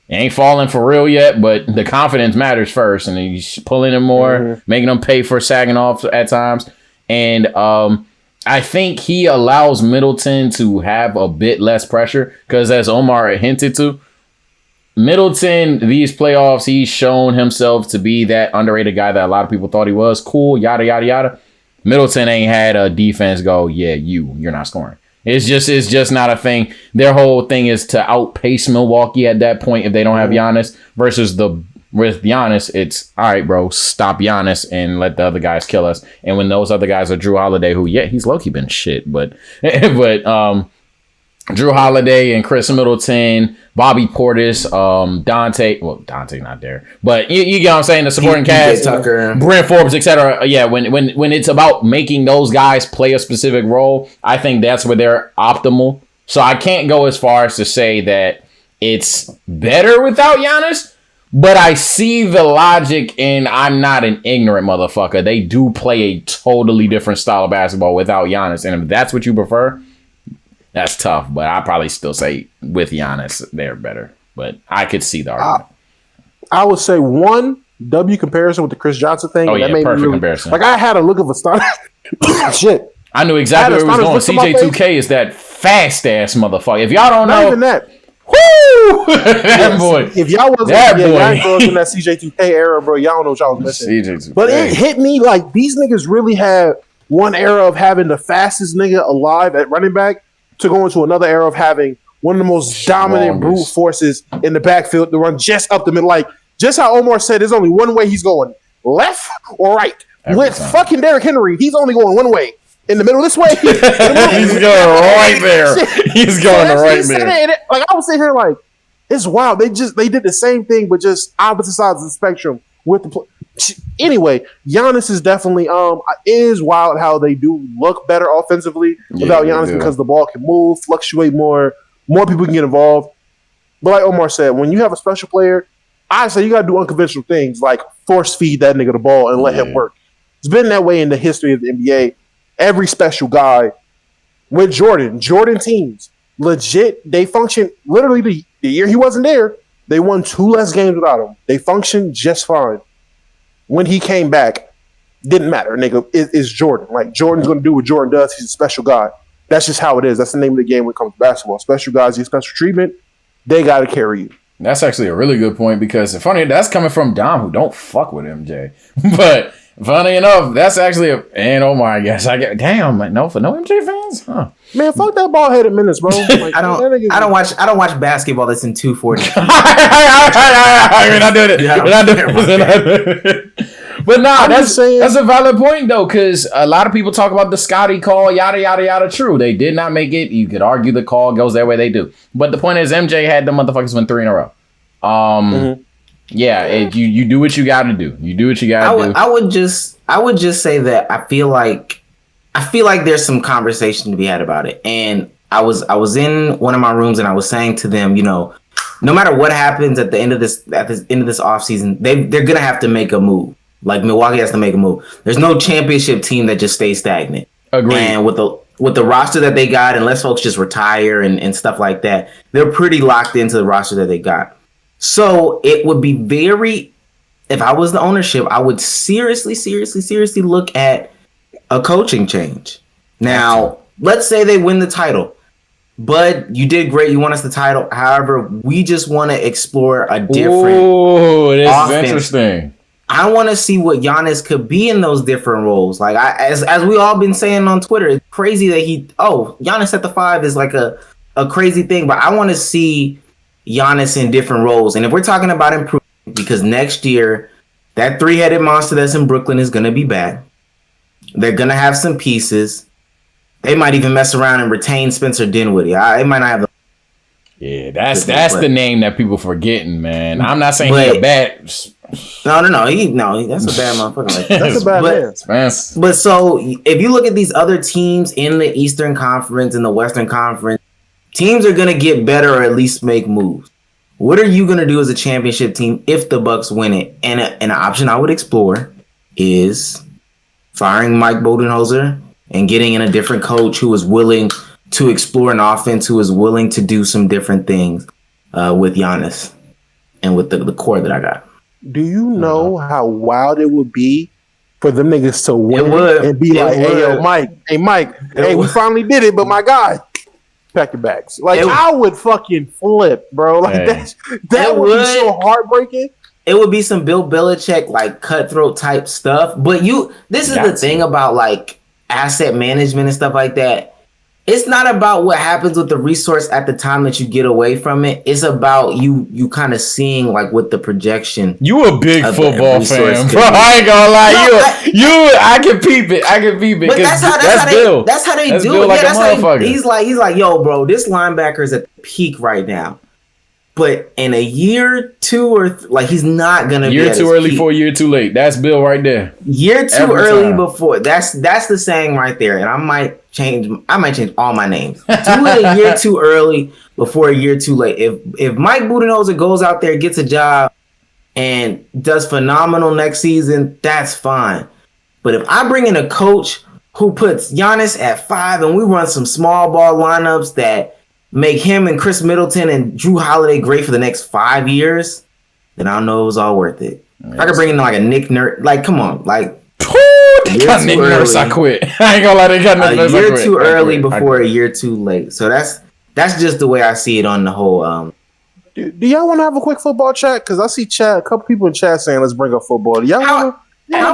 Ain't falling for real yet, but the confidence matters first, and he's pulling him more, making them pay for sagging off at times. And I think he allows Middleton to have a bit less pressure because, as Omar hinted to, Middleton, these playoffs, he's shown himself to be that underrated guy that a lot of people thought he was. Cool, yada, yada, yada. Middleton ain't had a defense go, yeah, you're not scoring. It's just not a thing. Their whole thing is to outpace Milwaukee at that point if they don't have Giannis versus with Giannis, it's all right, bro, stop Giannis and let the other guys kill us. And when those other guys are Drew Holiday, who, yeah, he's low-key been shit, but Drew Holiday and Chris Middleton, Bobby Portis, Dante not there, but you get what I'm saying, the supporting cast, Tucker, Brent Forbes, etc. Yeah, when it's about making those guys play a specific role, I think that's where they're optimal. So I can't go as far as to say that it's better without Giannis, but I see the logic, and I'm not an ignorant motherfucker. They do play a totally different style of basketball without Giannis, and if that's what you prefer, that's tough, but I probably still say with Giannis, they're better. But I could see the argument. I would say one W comparison with the Chris Johnson thing. Oh, yeah, perfect comparison. Like, I had a look of a start. Shit. I knew exactly where it was going. CJ2K is that fast-ass motherfucker. If y'all don't know. Not even that. Woo! That boy. If y'all wasn't in that CJ2K era, bro, y'all don't know what y'all was missing. CJ2K. But it hit me like these niggas really had one era of having the fastest nigga alive at running back to go into another era of having one of the most dominant brute forces in the backfield to run just up the middle. Like, just how Omar said, there's only one way he's going, left or right. With fucking Derrick Henry, he's only going one way. In the middle this way. He's going right there. He's going right there. Like, I was sitting here like, it's wild. They did the same thing, but just opposite sides of the spectrum with the anyway, Giannis is definitely it is wild how they do look better offensively without Giannis because the ball can move, fluctuate more people can get involved. But like Omar said, when you have a special player, I say you gotta do unconventional things like force feed that nigga the ball and let him work. It's been that way in the history of the NBA. Every special guy with Jordan teams, legit, they function literally the year he wasn't there, they won 2 less games without him. They functioned just fine. When he came back, didn't matter, nigga. It's Jordan. Like, Jordan's going to do what Jordan does. He's a special guy. That's just how it is. That's the name of the game when it comes to basketball. Special guys get special treatment. They got to carry you. That's actually a really good point because, funny, that's coming from Dom, who don't fuck with MJ. But Funny enough, that's actually and oh my gosh, I get damn no for no MJ fans, huh? Man, fuck that ball headed minutes, bro. Like, I don't watch basketball that's in 240. We're not doing it. But nah, that's a valid point though, because a lot of people talk about the Scotty call, yada yada yada. True, they did not make it. You could argue the call goes their way, they do. But the point is, MJ had the motherfuckers win 3 in a row. Yeah, you do what you got to do. You do what you got to do. I would just say that I feel like there's some conversation to be had about it. And I was in one of my rooms and I was saying to them, no matter what happens at the end of this offseason, they're gonna have to make a move. Like Milwaukee has to make a move. There's no championship team that just stays stagnant. Agreed. And with the roster that they got, unless folks just retire and stuff like that, they're pretty locked into the roster that they got. So it would be if I was the ownership, I would seriously look at a coaching change. Now, let's say they win the title. Bud, you did great. You won us the title. However, we just want to explore a different this offense. Is interesting. I want to see what Giannis could be in those different roles. Like as we all been saying on Twitter, it's crazy that Giannis at the 5 is like a crazy thing. But I want to see Giannis in different roles. And if we're talking about improvement, because next year, that 3-headed monster that's in Brooklyn is going to be back. They're going to have some pieces. They might even mess around and retain Spencer Dinwiddie. It might not have the... Yeah, that's the name that people forgetting, man. I'm not saying he's a bad... No. That's a bad motherfucker. That's a bad man. But so, if you look at these other teams in the Eastern Conference and the Western Conference, teams are going to get better or at least make moves. What are you going to do as a championship team if the Bucks win it? And an option I would explore is firing Mike Budenholzer and getting in a different coach who is willing to explore an offense, who is willing to do some different things with Giannis and with the core that I got. Do you know how wild it would be for them niggas to win and be like, hey, yo, Mike, we finally did it, but my guy, pack your bags. Like, I would fucking flip, bro. Like, that would be so heartbreaking. It would be some Bill Belichick, like, cutthroat type stuff. But this is the thing about, like, asset management and stuff like that. It's not about what happens with the resource at the time that you get away from it. It's about you kind of seeing like what the projection. You a big football fan, bro. I ain't gonna lie. I can peep it. But that's how they do Bill it. Like he's like, yo, bro, this linebacker is at the peak right now. But in a year, 2 or like he's not gonna be year too early for year too late. That's Bill right there. Year too early before. That's the saying right there. And I might change all my names. Do it a year too early before a year too late. If Mike Budenholzer goes out there, gets a job, and does phenomenal next season, that's fine. But if I bring in a coach who puts Giannis at 5 and we run some small ball lineups that make him and Chris Middleton and Drew Holiday great for the next 5 years, then I don't know it was all worth it. If I could bring in like a Nick Nurse, like come on, like they got Nick Nurse, I quit. I ain't gonna lie, they got Nick Nurse. A year too early before a year too late. So that's just the way I see it on the whole. Do y'all want to have a quick football chat? Because I see a couple people in chat saying let's bring up football. Do y'all want? How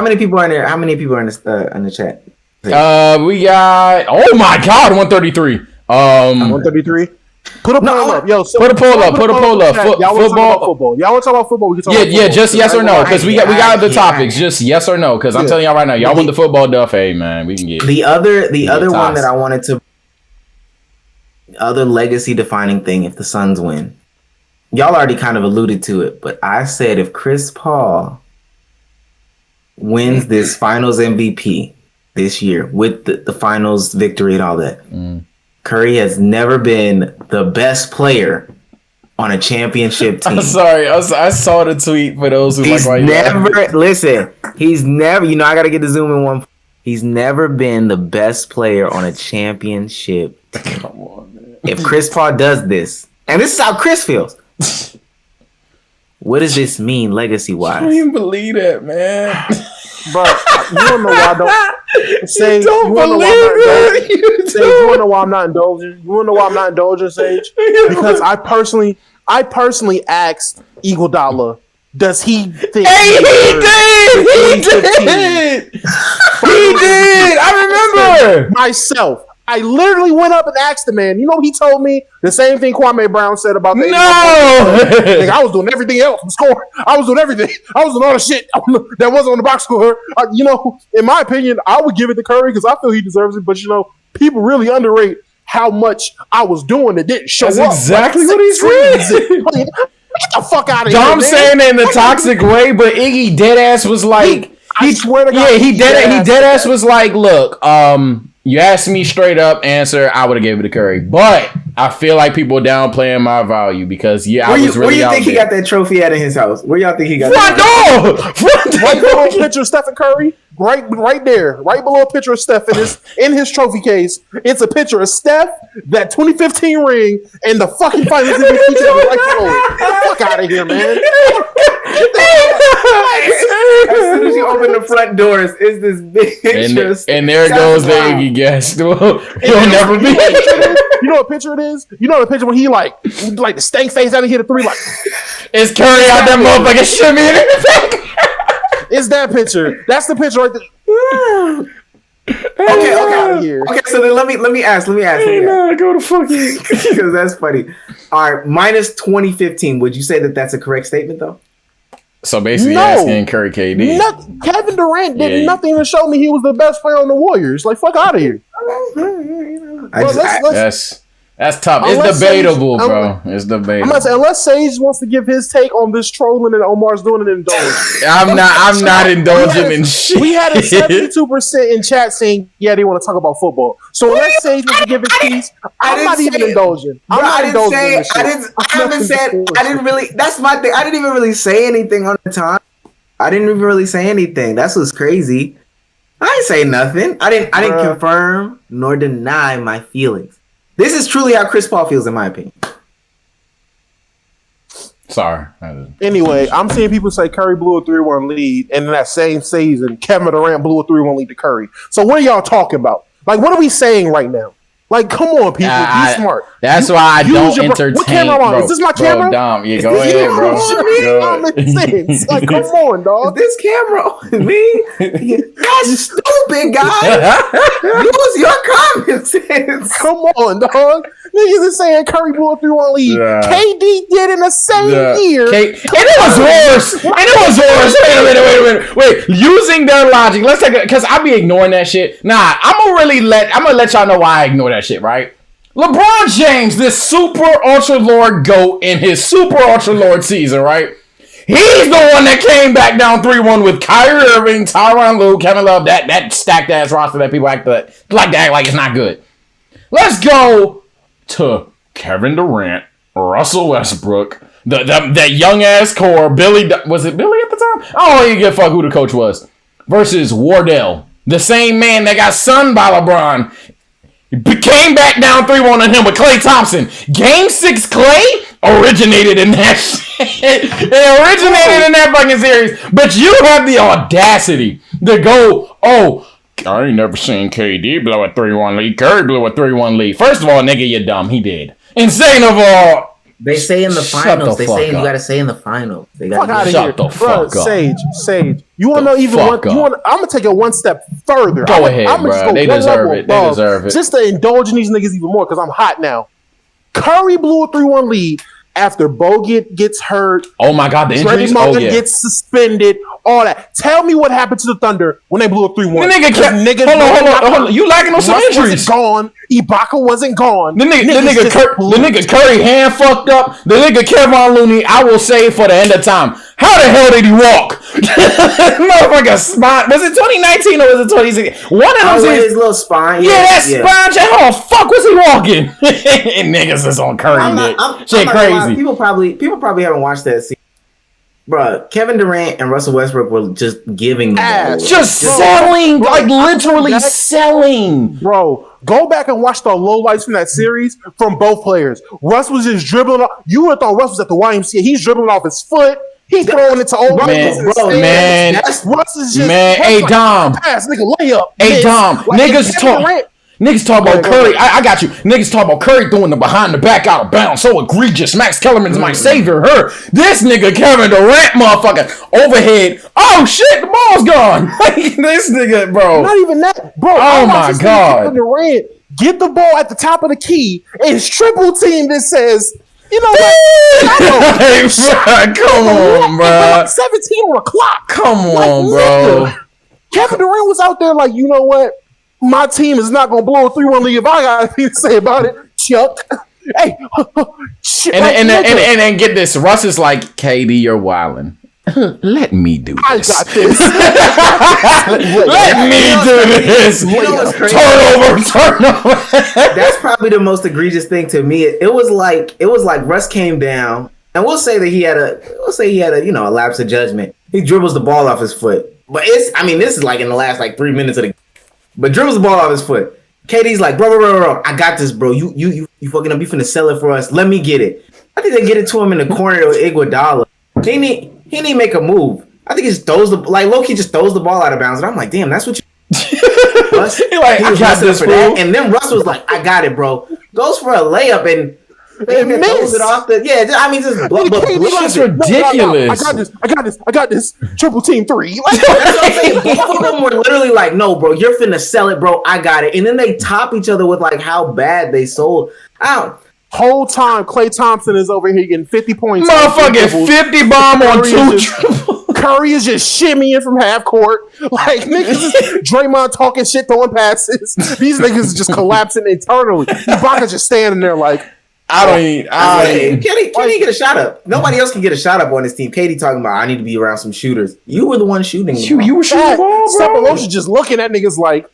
many people are in there? How many people are in the chat? We got. Oh my God, 133. 133. Put a poll up, yo. Put a poll up. Y'all want to talk about football? Y'all want to talk about football? We can talk about football. Yeah, just yes or no, because we got the topics. Just yes or no, because I'm telling y'all right now, y'all want the football duff. Hey man, we can get the other one that I wanted to. Other legacy defining thing if the Suns win. Y'all already kind of alluded to it, but I said if Chris Paul wins this Finals MVP this year with the Finals victory and all that. Curry has never been the best player on a championship team. I'm sorry. I saw the tweet for those who he's listen, he's never, I got to get the zoom in one. He's never been the best player on a championship team. Come on, man. If Chris Paul does this, and this is how Chris feels, what does this mean legacy-wise? I can't even believe that, man. But you don't know why I don't say. You want to know why I'm not indulging? You want to know why I'm not indulging, Sage? Because I personally asked Eagle Dollar, does he think? Hey, he did. I remember myself. I literally went up and asked the man. You know, he told me the same thing Kwame Brown said about the. No, like, I was doing everything else. Scoring. I was doing everything. I was doing all the shit that wasn't on the box score. You know, in my opinion, I would give it to Curry because I feel he deserves it. But you know, people really underrate how much I was doing that didn't show up. That's exactly what he said. Get the fuck out of here. Dom saying it in a toxic way, but Iggy deadass was like, I swear to God, he deadass was like, look, you asked me straight up answer, I would have gave it to Curry, but I feel like people downplaying my value because I was really out there. Where you think he got that trophy at in his house? Where y'all think he got front door? Right below a picture of Stephen Curry, right there, right below a picture of Steph in his trophy case. It's a picture of Steph, that 2015 ring, and the fucking finals MVP right below it. Get the fuck out of here, man. As soon as you open the front doors, it's this big picture. And there goes the Iggy guest. He'll never be. You know what picture it is? You know the picture when he like the stank face out and hit a three like. It's Curry out that motherfucker shimmy in the It's that picture. That's the picture right there. Okay. So then let me ask. Go to fucking because that's funny. All right, minus 2015. Would you say that that's a correct statement though? So basically, asking Curry KD. Kevin Durant did nothing to show me he was the best player on the Warriors. Like, fuck out of here. That's tough. It's debatable, bro. It's debatable. I'm not saying unless Sage wants to give his take on this trolling and Omar's doing it indulgent. I'm not indulging in shit. We had a 72% in chat saying, yeah, they want to talk about football. So unless Sage wants to give his piece, I'm not even indulging. I didn't really. That's my thing. I didn't even really say anything on the time. I didn't even really say anything. That's what's crazy. I didn't say nothing. I didn't confirm nor deny my feelings. This is truly how Chris Paul feels, in my opinion. Sorry. Anyway, I'm seeing people say Curry blew a 3-1 lead, and in that same season, Kevin Durant blew a 3-1 lead to Curry. So what are y'all talking about? Like, what are we saying right now? Like, come on, people, be smart. That's why I don't entertain. What camera am I on? Is this my camera? Dom, yeah, go ahead, bro. Like, come on, dog. Is this camera on me? That's stupid, guys. Use your common sense. Come on, dog. Niggas is saying Curry blew a 3-1 lead. Yeah. KD did in the same year. And it was worse. Wait. Using their logic, let's take it because I be ignoring that shit. Nah, I'm gonna let y'all know why I ignore that shit, right? LeBron James, this super ultra lord GOAT in his super ultra lord season, right? He's the one that came back down 3-1 with Kyrie Irving, Tyronn Lue, Kevin Love, that stacked ass roster that people act like it's not good. Let's go to Kevin Durant, Russell Westbrook, that young ass core, Billy. Was it Billy at the time? I don't even give a fuck who the coach was. Versus Wardell, the same man that got sunned by LeBron. Came back down 3-1 on him with Klay Thompson. Game 6 Klay originated in that shit. It originated in that fucking series. But you have the audacity to go, I ain't never seen KD blow a 3-1 lead. Curry blew a 3-1 lead. First of all, nigga, you're dumb. He did. And second of all, they say in the finals. They say you gotta say in the finals. They gotta shut the fuck up. Sage. You wanna know even one? I'm gonna take it one step further. Go ahead, bro. They deserve it. They deserve it. Just to indulge in these niggas even more because I'm hot now. Curry blew a 3-1 lead after Bogut gets hurt. Oh my God, the injuries. Gets suspended. All that. Tell me what happened to the Thunder when they blew a 3-1. The nigga hold on. You lacking on some injuries. Wasn't gone. Ibaka wasn't gone. The nigga Curry hand fucked up. The nigga Kevon Looney, I will say for the end of time. How the hell did he walk? Motherfucker spine. Was it 2019 or was it 2016? One of them his little spine. Yeah, that spine. How the fuck was he walking? And niggas is on Curry. Shit crazy. People probably haven't watched that scene. Bruh, Kevin Durant and Russell Westbrook were just giving the ball. Just selling, literally selling. Bro, go back and watch the lowlights from that series from both players. Russ was just dribbling off. You would have thought Russ was at the YMCA. He's dribbling off his foot. He's throwing it to old man. Russ is just hey Dom. Pass, nigga, layup. Hey Dom. Niggas talk. Niggas talk about Curry. I got you. Niggas talk about Curry throwing the behind the back out of bounds. So egregious. Max Kellerman's my savior. This nigga Kevin Durant, motherfucker, overhead. Oh shit, the ball's gone. Like this nigga, bro. Not even that, bro. Oh my god. Kevin Durant get the ball at the top of the key and triple team that says, you know what? Come on, bro. 17 on the clock. Come on, bro. Kevin Durant was out there like, you know what? My team is not gonna blow a 3-1 lead if I got anything to say about it, Chuck. Hey, shit, and then get this. Russ is like, KD, you're wildin'. Let me do this. I got this. Let me do this. You know what's crazy? Turnover. That's probably the most egregious thing to me. It was like Russ came down, and we'll say he had a lapse of judgment. He dribbles the ball off his foot, but this is like in the last like 3 minutes of the. But dribbles the ball off his foot. KD's like, bro, I got this, bro. You fucking up. You finna sell it for us. Let me get it. I think they get it to him in the corner of Iguodala. He didn't make a move. I think he just throws Loki just throws the ball out of bounds. And I'm like, damn, that's what you. Russ, he was got this for that. And then Russ was like, I got it, bro. Goes for a layup and throws it off the. Yeah, that's ridiculous. I got this. Triple team 3. Like, that's what I'm saying. Both of them were literally like, no, bro, you're finna sell it, bro. I got it. And then they top each other with like how bad they sold out. Whole time, Klay Thompson is over here getting 50 points. Motherfucking 50 bomb on 2 triples. Curry is just shimmying from half court. Like, niggas, Draymond talking shit, throwing passes. These niggas is just collapsing internally. Ibaka just standing there like, Kenny get a shot up. Nobody else can get a shot up on this team. KD talking about, I need to be around some shooters. You were the one shooting. You were shooting the ball, bro. Cephalosha just looking at niggas like,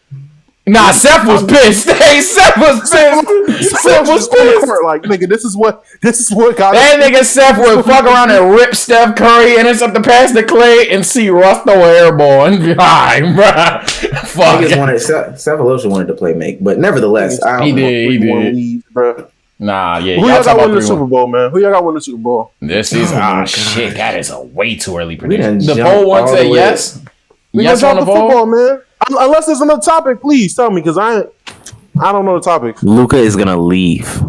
nah, Seth was pissed. Hey, Seth was pissed. Seth was pissed. Like, nigga, this is what got that nigga Seth would fuck around and rip Steph Curry and intercept the pass to Klay and see Russ throw an air ball and be like, bruh. Fuck. Cephalosha wanted to play make, but nevertheless, he did. Nah, yeah. Who y'all got winning the Super Bowl, man? Who y'all got winning the Super Bowl? This is shit. That is a way too early prediction. The poll one said yes. We yes on the football, man. Unless there's another topic, please tell me because I don't know the topic. Luka is gonna leave.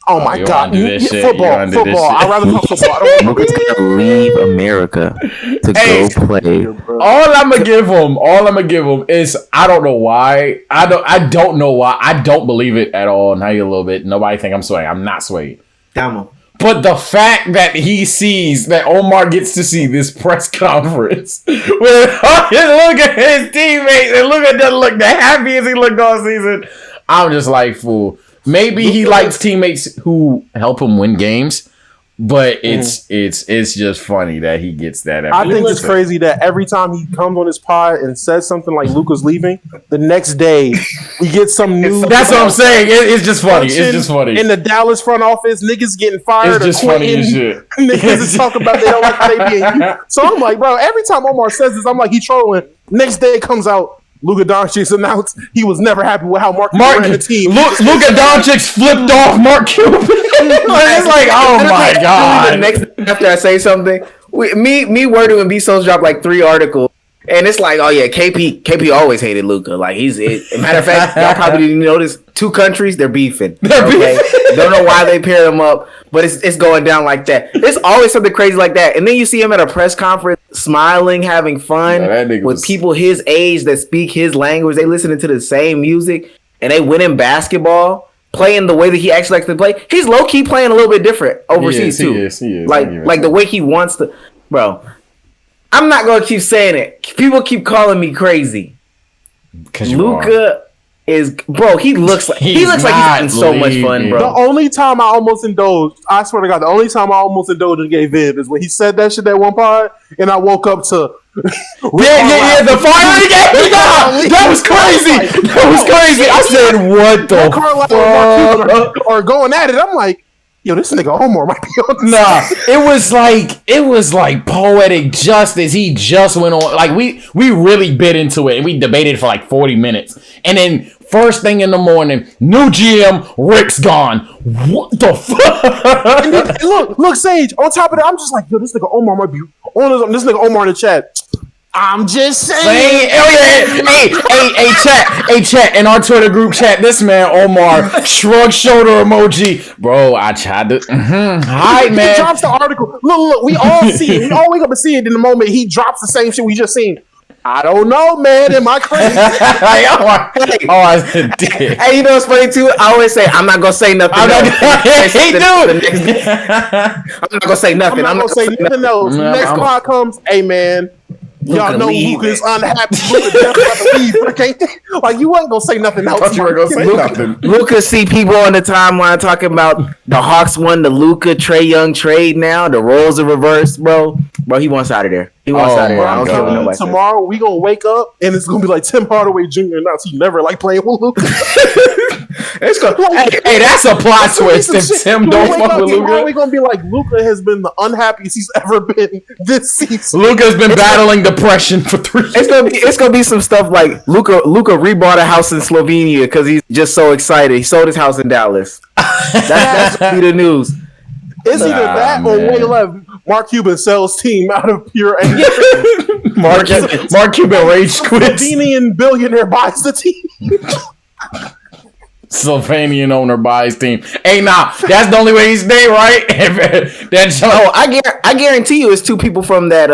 Oh my god! Football. I'd rather talk football. Luka's gonna leave America to go play. All I'm gonna give him is I don't know why. I don't know why. I don't believe it at all. Now you a little bit. Nobody think I'm swaying. I'm not swayed. Damn. But the fact that he sees that Omar gets to see this press conference with look at his teammates and look the happiest he looked all season, I'm just like, fool. Maybe he likes teammates who help him win games, but it's just funny that he gets that. I think it's crazy that every time he comes on his pod and says something like Luka's leaving, the next day we get some news. That's what I'm saying. It's just funny. It's just funny. In the Dallas front office, niggas getting fired. It's just funny as shit. Niggas is talking about they don't like how they being. So I'm like, bro, every time Omar says this, I'm like, he trolling. Next day it comes out. Luka Doncic announced he was never happy with how Mark Cuban ran the team. Luka Doncic flipped off Mark Cuban. It's like, oh my god. The next after I say something, me Wording and B-Souls dropped like 3 articles, and it's like, oh yeah, KP always hated Luka. Like matter of fact, y'all probably didn't notice 2 countries they're beefing. Don't know why they pair them up, but it's going down like that. There's always something crazy like that, and then you see him at a press conference smiling, having fun with people his age that speak his language. They listening to the same music, and they winning basketball, playing the way that he actually likes to play. He's low key playing a little bit different overseas too. He is. Like the way he wants to, bro. I'm not gonna keep saying it. People keep calling me crazy. Luka is, bro. He looks like he's having so much fun, bro. The only time I almost indulged, I swear to God, the only time I almost indulged in gay Viv is when he said that shit that one pod, and I woke up to the fire game. That was crazy. I said, what the fuck? Or going at it. I'm like, yo, this nigga Omar might be on this. Nah, it was like poetic justice. He just went on, like we really bit into it and we debated for like 40 minutes. And then first thing in the morning, new GM, Rick's gone. What the fuck? And then, look, Sage, on top of that, I'm just like, yo, this nigga Omar might be on this nigga Omar in the chat. I'm just saying. Hey, chat. In our Twitter group chat, this man Omar shrug shoulder emoji. Bro, I tried to. Hi, man. He drops the article. Look. We all see it. We all wake up and see it in the moment. He drops the same shit we just seen. I don't know, man. Am I crazy? Hey, you know what's funny too? I always say I'm not gonna say nothing. I'm not gonna say nothing. I'm not gonna say nothing else. Next clock comes. Hey, man. Y'all know Luka's unhappy. Like you wasn't gonna say nothing else. You weren't gonna say nothing. Luka see people on the timeline talking about the Hawks won the Luka Trae Young trade. Now the roles are reversed, bro. Bro, he wants out of there. He wants out of there. I don't care what nobody says. Tomorrow we gonna wake up and it's gonna be like Tim Hardaway Jr. announced he never liked playing with Luka. It's gonna, hey, that's a plot twist. If Tim don't fuck with Luka, we gonna be like Luka has been the unhappiest he's ever been this season. Luka's been battling depression for 3 years. It's gonna be some stuff like Luka rebought a house in Slovenia because he's just so excited. He sold his house in Dallas. That's gonna be the news. It's either that or way left. Mark Cuban sells team out of pure anger. Mark Cuban rage quits. Slovenian billionaire buys the team. Slovenian owner buys team. Hey, that's the only way he's stay, right? I guarantee you, it's 2 people from that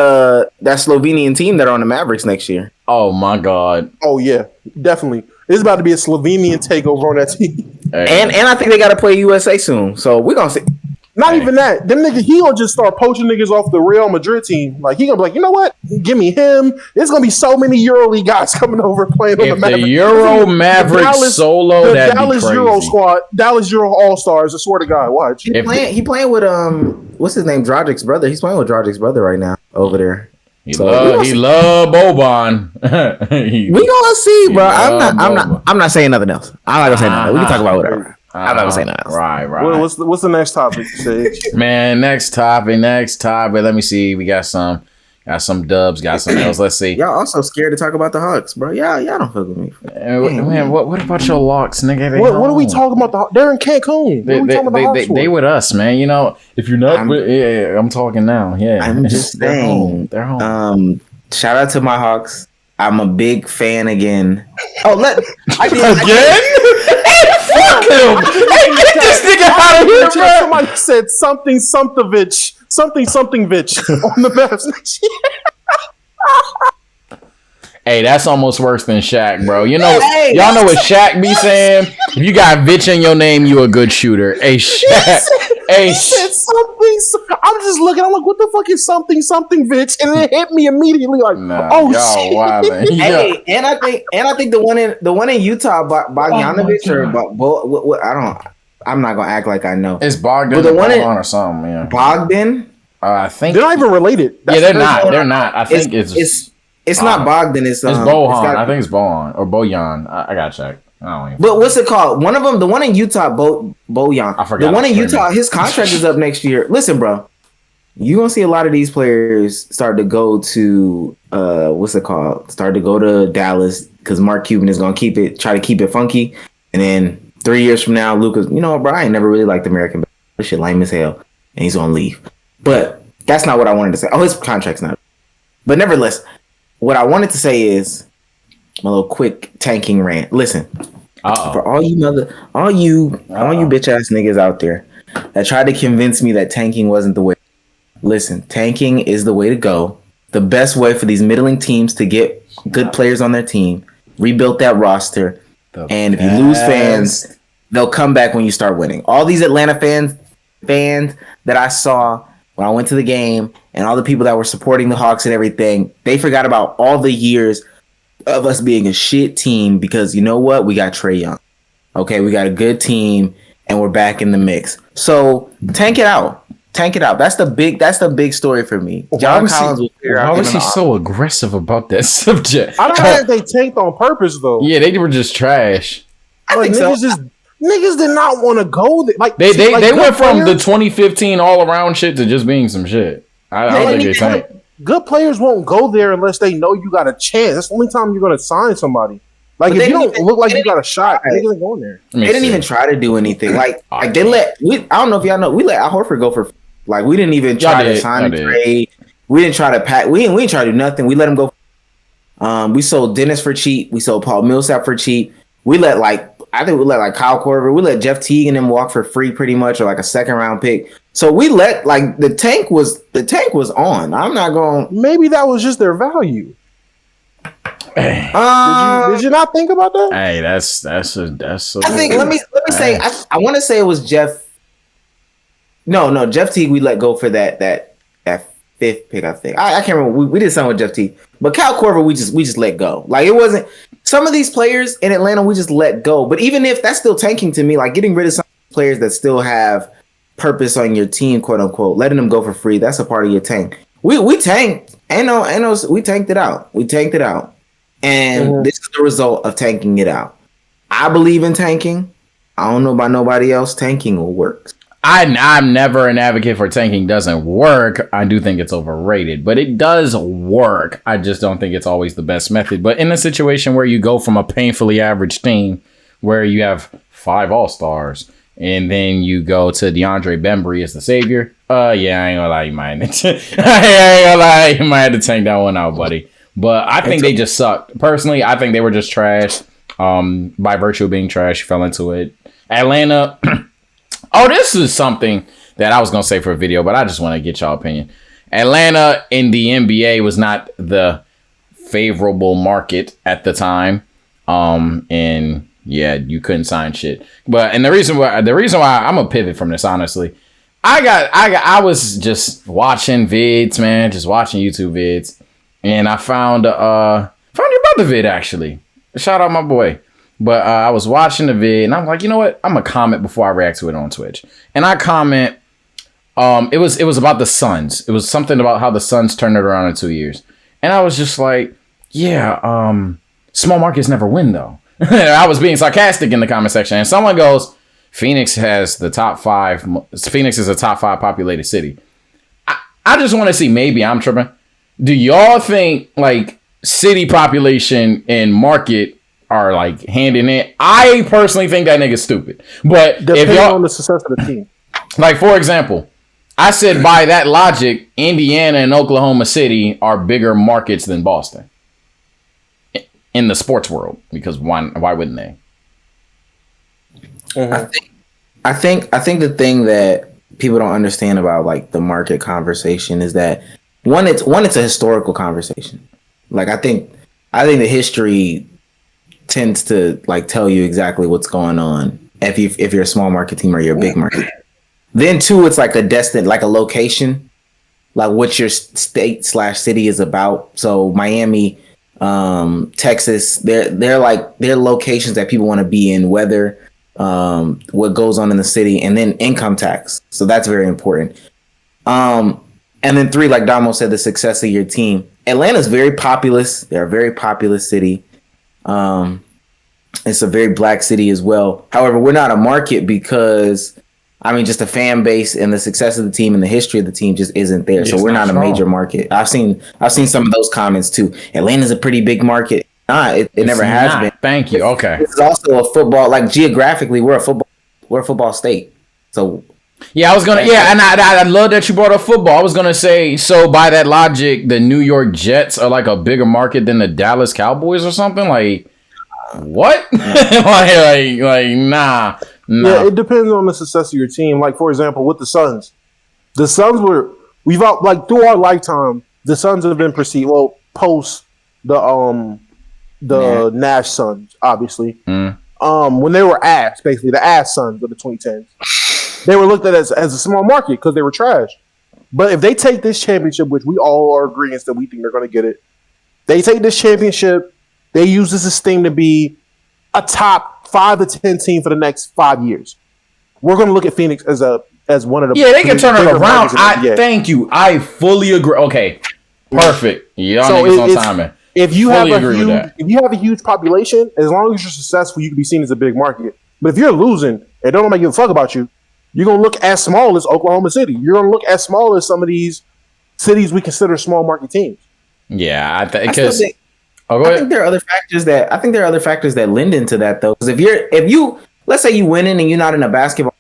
Slovenian team that are on the Mavericks next year. Oh my God. Oh yeah, definitely. It's about to be a Slovenian takeover on that team. Hey. And I think they got to play USA soon, so we're gonna see. Not even that. Them niggas, he gonna just start poaching niggas off the Real Madrid team. Like he gonna be like, you know what? Give me him. There's gonna be so many EuroLeague guys coming over playing on the Mavericks. The Euro Mavericks solo, that'd Dallas be crazy. Euro squad, Dallas Euro All Stars. I swear to God, watch. He playing with what's his name? Dragic's brother. He's playing with Dragic's brother right now over there. He love Boban. We gonna see, bro. I'm not saying nothing else. I'm not gonna say nothing. We can talk about whatever. I'm not gonna say nothing else. Right. What's the next topic, Sage? Man, next topic. Let me see. We got some dubs, got some else. Let's see. Y'all also scared to talk about the Hawks, bro. Y'all don't fuck with me. Man, what about your locks, nigga? What are we talking about? They're in Cancun. They with us, man. You know, if you're not, I'm talking now. Yeah, I'm just saying. They're home. Shout out to my Hawks. I'm a big fan again. Again? Fuck him! Hey, get this nigga out of here, bro! Somebody said something on the Mavs next year. Hey, that's almost worse than Shaq, bro. You know, y'all know what Shaq be saying? If you got Vitch in your name, you a good shooter. Hey, Shaq. He said something. I'm just looking. I'm like, what the fuck is something Vitch? And it hit me immediately. Like, shit. Wildin'. Hey, and I think the one in Utah, Bogdanovich I'm not gonna act like I know. It's Bogdan or something. Yeah, Bogdan. I think they're not even related. They're not. They're not. I think it's not Bogdan. It's Bohan. I think it's Bohan or Bojan. I gotta check. But what's it called? One of them, the one in Utah, Bojan. I forgot. The one in Utah, his contract is up next year. Listen, bro, you gonna see a lot of these players start to go to Start to go to Dallas because Mark Cuban is gonna try to keep it funky, and then 3 years from now, Luka's, you know, bro, I ain't never really liked American basketball. This shit lame as hell, and he's gonna leave. But that's not what I wanted to say. Oh, his contract's not. But nevertheless, what I wanted to say is my little quick tanking rant. Listen, for all you bitch ass niggas out there that tried to convince me that tanking wasn't the way. Listen, tanking is the way to go. The best way for these middling teams to get good players on their team, rebuild that roster, and if you lose fans, they'll come back when you start winning. All these Atlanta fans that I saw when I went to the game and all the people that were supporting the Hawks and everything, they forgot about all the years of us being a shit team because you know what? We got Trae Young. Okay, we got a good team and we're back in the mix. So tank it out. That's the big story for me. John Collins will figure out. Why was he so aggressive about that subject? I don't think they tanked on purpose though. Yeah, they were just trash. I think niggas did not want to go there. Like they went from the 2015 all around shit to just being some shit. I don't think they tanked. Good players won't go there unless they know you got a chance. That's the only time you're gonna sign somebody. Like if you don't look like you got a shot, niggas ain't going there. They didn't even try to do anything. Like they I don't know if y'all know, we let Al Horford go for. Like we didn't even try to sign a trade. We didn't try to pack. We didn't try to do nothing. We let him go. We sold Dennis for cheap. We sold Paul Millsap for cheap. We let Kyle Korver. We let Jeff Teague and them walk for free pretty much, or like a second round pick. So we let the tank was on. I'm not going. Maybe that was just their value. Did you not think about that? Hey, that's. I think let me say I want to say it was Jeff. No, Jeff Teague. We let go for that fifth pick. I think I can't remember. We did something with Jeff Teague, but Kyle Korver we just let go. Like it wasn't. Some of these players in Atlanta we just let go. But even if that's still tanking to me, like getting rid of some players that still have purpose on your team, quote unquote, letting them go for free, that's a part of your tank. We tanked. We tanked it out. We tanked it out. And this is the result of tanking it out. I believe in tanking. I don't know about nobody else. Tanking will work. I'm never an advocate for tanking doesn't work. I do think it's overrated, but it does work. I just don't think it's always the best method. But in a situation where you go from a painfully average team where you have 5 All-Stars and then you go to DeAndre Bembry as the savior, yeah, I ain't gonna lie, you might have to tank that one out, buddy. But I think they just sucked. Personally, I think they were just trash. By virtue of being trash, you fell into it. Atlanta. Oh, this is something that I was going to say for a video, but I just want to get y'all opinion. Atlanta in the NBA was not the favorable market at the time. And yeah, you couldn't sign shit. And the reason why I'm going to pivot from this, honestly, I was just watching vids, man, just watching YouTube vids. And I found your brother vid, actually. Shout out my boy. But I was watching the vid and I'm like, you know what? I'm gonna comment before I react to it on Twitch. And I comment, it was about the Suns. It was something about how the Suns turned it around in 2 years. And I was just like, yeah, small markets never win though. I was being sarcastic in the comment section. And someone goes, Phoenix is a top 5 populated city. I just want to see, maybe I'm tripping. Do y'all think like city population and market are like hand in hand? I personally think that nigga's stupid. But depending if y'all on the success of the team. Like, for example, I said by that logic, Indiana and Oklahoma City are bigger markets than Boston in the sports world, because why wouldn't they? Mm-hmm. I think the thing that people don't understand about like the market conversation is that it's a historical conversation. Like I think the history tends to like tell you exactly what's going on if you're a small market team or you're a big market. Then two, it's like a location, like what your state / city is about. So Miami, Texas, they're locations that people want to be in, whether what goes on in the city, and then income tax. So that's very important. And then 3, like Damo said, the success of your team. Atlanta's very populous. They're a very populous city. It's a very black city as well. However, we're not a market because, I mean, just the fan base and the success of the team and the history of the team just isn't there. So we're not a major market. I've seen some of those comments too. Atlanta's a pretty big market. It never has been. Thank you. Okay. It's also a football, like geographically, we're a football state. So yeah, I was gonna. Yeah, and I love that you brought up football. I was gonna say, so by that logic, the New York Jets are like a bigger market than the Dallas Cowboys or something. Like what? like nah. Yeah, it depends on the success of your team. Like for example, with the Suns through our lifetime, the Suns have been perceived post the Nash Suns, obviously. When they were basically the ass Suns of the 2010s. They were looked at as a small market because they were trash. But if they take this championship, which we all are agreeing that we think they're going to get it, they take this championship, they use this thing to be a top 5 to 10 team for the next 5 years. We're going to look at Phoenix as one of the they can turn it around. Thank you. I fully agree. Okay, perfect. Y'all niggas on timing. If you have a huge population, as long as you're successful, you can be seen as a big market. But if you're losing, it don't make a fuck about you. You're going to look as small as Oklahoma City. You're going to look as small as some of these cities we consider small market teams. Yeah, I think there are other factors that lend into that though. Because if you let's say you winning and you're not in a basketball,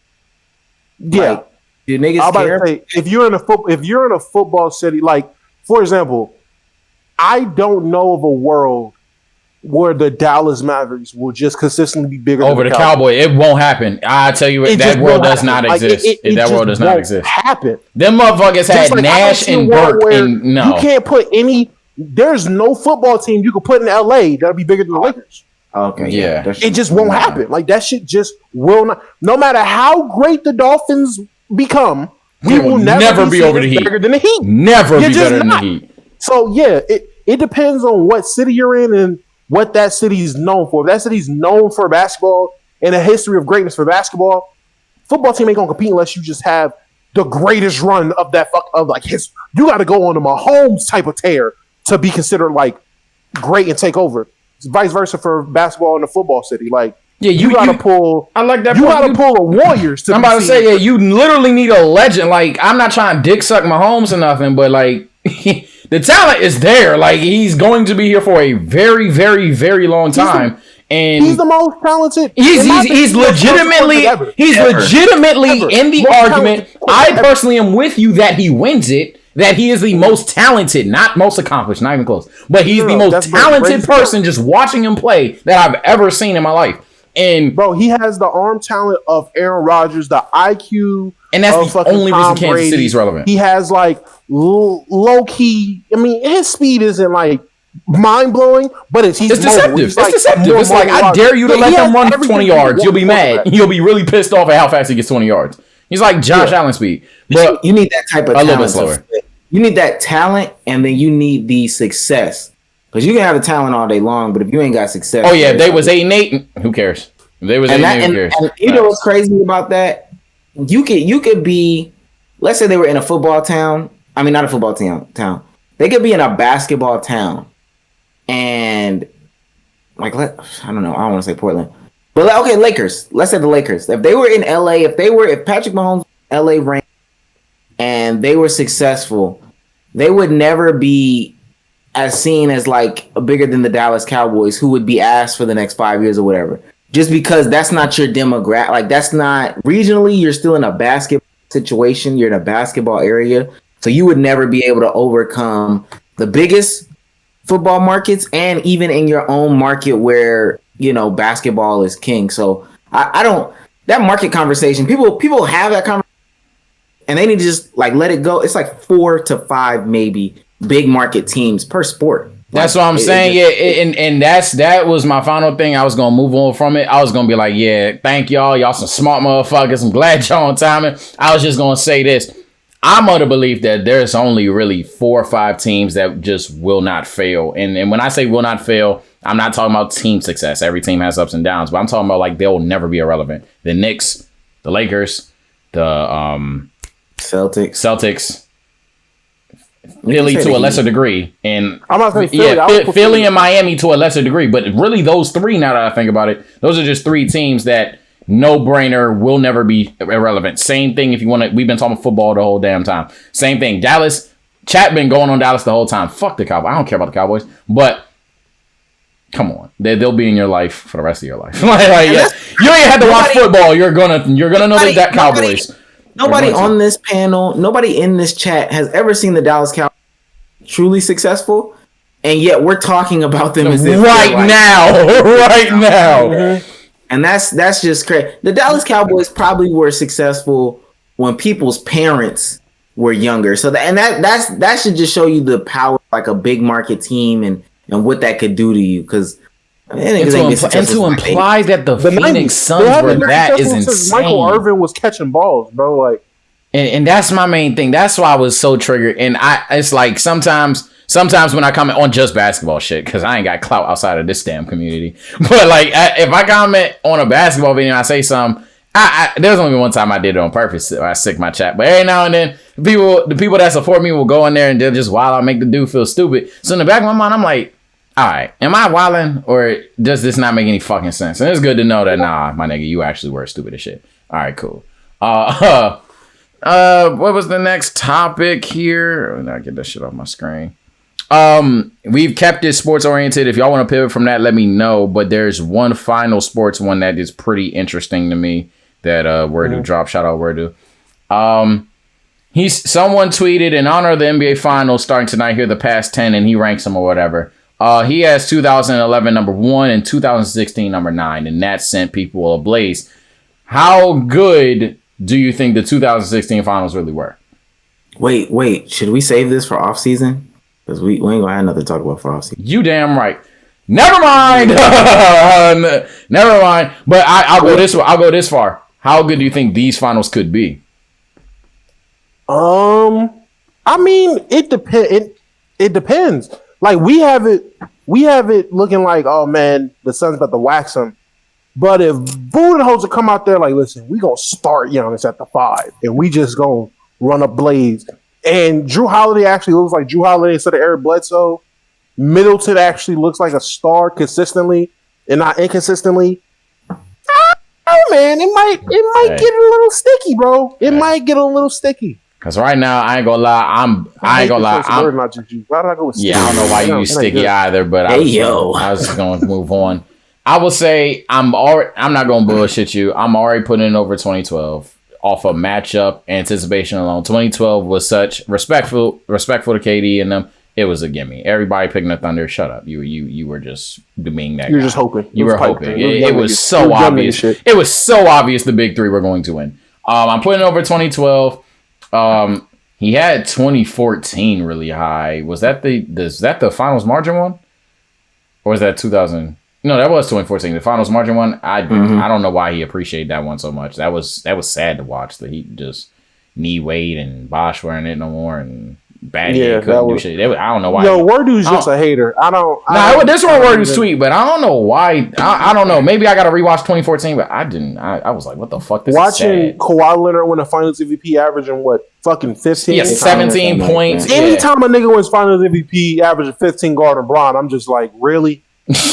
yeah, do niggas care? If you're in a football city, like for example, I don't know of a world where the Dallas Mavericks will just consistently be bigger over the Cowboys. It won't happen. I tell you, that world does not exist. That world does not exist. Happen. Them motherfuckers had Nash and Burke, and no, you can't put any. There's no football team you can put in LA that'll be bigger than the Lakers. Okay, yeah, it just won't happen. Like that shit just will not. No matter how great the Dolphins become, we will never be over the Heat. Bigger than the Heat. Never be better than the Heat. So yeah, it depends on what city you're in and what that city is known for. If that city's known for basketball and a history of greatness for basketball, football team ain't gonna compete unless you just have the greatest run of that his. You got to go on a Mahomes type of tear to be considered like great and take over. It's vice versa for basketball in the football city. Like you got to pull. I like that. You got to pull a Warriors. I'm about to say you literally need a legend. Like I'm not trying to dick suck Mahomes or nothing, but like. The talent is there. Like he's going to be here for a very, very, very long time. And he's the most talented. He's legitimately in the argument. I personally am with you that he wins it. That he is the most talented, not most accomplished, not even close. But he's the most talented person just watching him play that I've ever seen in my life. And bro, he has the arm talent of Aaron Rodgers, the IQ. And that's the only reason Kansas City's relevant. He has like low key. I mean, his speed isn't like mind blowing, but it's deceptive. It's deceptive. It's like I dare you to let him run 20 yards. You'll be mad. You'll be really pissed off at how fast he gets 20 yards. He's like Josh Allen speed, but you need that type of talent. A little bit slower. You need that talent, and then you need the success. Because you can have the talent all day long, but if you ain't got success, oh yeah, if they was 8-8, who cares? If they was 8-8, who cares? And you know what's crazy about that? You could be, let's say they were in a football town. I mean, not a football town. They could be in a basketball town, and like I don't know. I don't want to say Portland, but okay, Lakers. Let's say the Lakers. If they were in LA, if Patrick Mahomes LA ran, and they were successful, they would never be as seen as like bigger than the Dallas Cowboys, who would be asked for the next 5 years or whatever. Just because that's not your demographic. Like that's not regionally, you're still in a basketball situation. You're in a basketball area. So you would never be able to overcome the biggest football markets and even in your own market where, you know, basketball is king. So I don't, that market conversation, people have that conversation and they need to just like let it go. It's like 4 to 5 maybe big market teams per sport. That's what I'm saying. And that was my final thing. I was gonna move on from it. I was gonna be like, yeah, thank y'all some smart motherfuckers. I'm glad y'all on timing. I was just gonna say this. I'm of the belief that there's only really 4 or 5 teams that just will not fail. And when I say will not fail, I'm not talking about team success. Every team has ups and downs, but I'm talking about like they'll never be irrelevant. The Knicks, the Lakers, the Celtics. Philly to a lesser degree, and I'm not saying Philly. Philly and Miami to a lesser degree, but really those 3. Now that I think about it, those are just 3 teams that no brainer will never be irrelevant. Same thing if you want to. We've been talking football the whole damn time. Same thing. Dallas. Chat been going on Dallas the whole time. Fuck the Cowboys. I don't care about the Cowboys, but come on, they'll be in your life for the rest of your life. You ain't had to watch football. You're gonna know that Cowboys. Nobody on this panel, nobody in this chat has ever seen the Dallas Cowboys truly successful, and yet we're talking about them as if right now. Mm-hmm. And that's just crazy. The Dallas Cowboys probably were successful when people's parents were younger. So that should just show you the power of like a big market team and what that could do to you. Because and to imply that the Phoenix Suns were that is insane. Michael Irvin was catching balls, bro. Like, and that's my main thing. That's why I was so triggered. And it's like sometimes when I comment on just basketball shit, because I ain't got clout outside of this damn community. But like, if I comment on a basketball video and I say something, there's only one time I did it on purpose. I sick my chat. But every now and then, the people that support me will go in there and they'll just wild out, make the dude feel stupid. So in the back of my mind, I'm like, all right, am I wilding or does this not make any fucking sense? And it's good to know that, nah, my nigga, you actually were stupid as shit. All right, cool. What was the next topic here? Oh, now get that shit off my screen. We've kept it sports oriented. If y'all want to pivot from that, let me know. But there's one final sports one that is pretty interesting to me that Word Do drop. Shout out Word Do. Someone tweeted in honor of the NBA Finals starting tonight. Here, the past 10, and he ranks them or whatever. He has 2011 number 1 and 2016 number 9, and that sent people ablaze. How good do you think the 2016 Finals really were? Wait. Should we save this for off season? Because we ain't gonna have nothing to talk about for off season. You damn right. Never mind. Never mind. But I'll go this. I'll go this far. How good do you think these finals could be? I mean, it depends. It depends. Like we have it looking like, oh man, the Suns about to wax them. But if Budenholzer come out there like, listen, we gonna start Giannis at the 5, and we just gonna run up Blaze, and Drew Holiday actually looks like Drew Holiday instead of Eric Bledsoe. Middleton actually looks like a star consistently and not inconsistently. Oh man, it might get a little sticky, bro. It might get a little sticky. Cause right now, I ain't gonna lie. I ain't gonna lie. Not just you. Why did I go with sticky? Yeah, I don't know why you use sticky either, but I was just gonna move on. I will say I'm not gonna bullshit you. I'm already putting in over 2012 off of matchup anticipation alone. 2012 was such respectful to KD and them. It was a gimme. Everybody picking the Thunder. Shut up. You were just being that. You were just hoping. You were hoping. It was so obvious. It was so obvious the big three were going to win. I'm putting over 2012. He had 2014 really high. Was that the finals margin one? Or was that 2000? No, that was 2014. The finals margin one. I don't know why he appreciated that one so much. That was sad to watch. The Heat just knee Wade and Bosh wearing it no more and couldn't do shit. I don't know why. Yo, Wordu's just a hater. This one Wordu's tweet, but I don't know why. I don't know. Maybe I got to rewatch 2014, but I didn't. I was like, what the fuck? This watching Kawhi Leonard win a Finals MVP averaging what? Fucking 15? Yeah, 17 points. Anytime a nigga wins Finals MVP averaging 15 guard and Bron, I'm just like, really?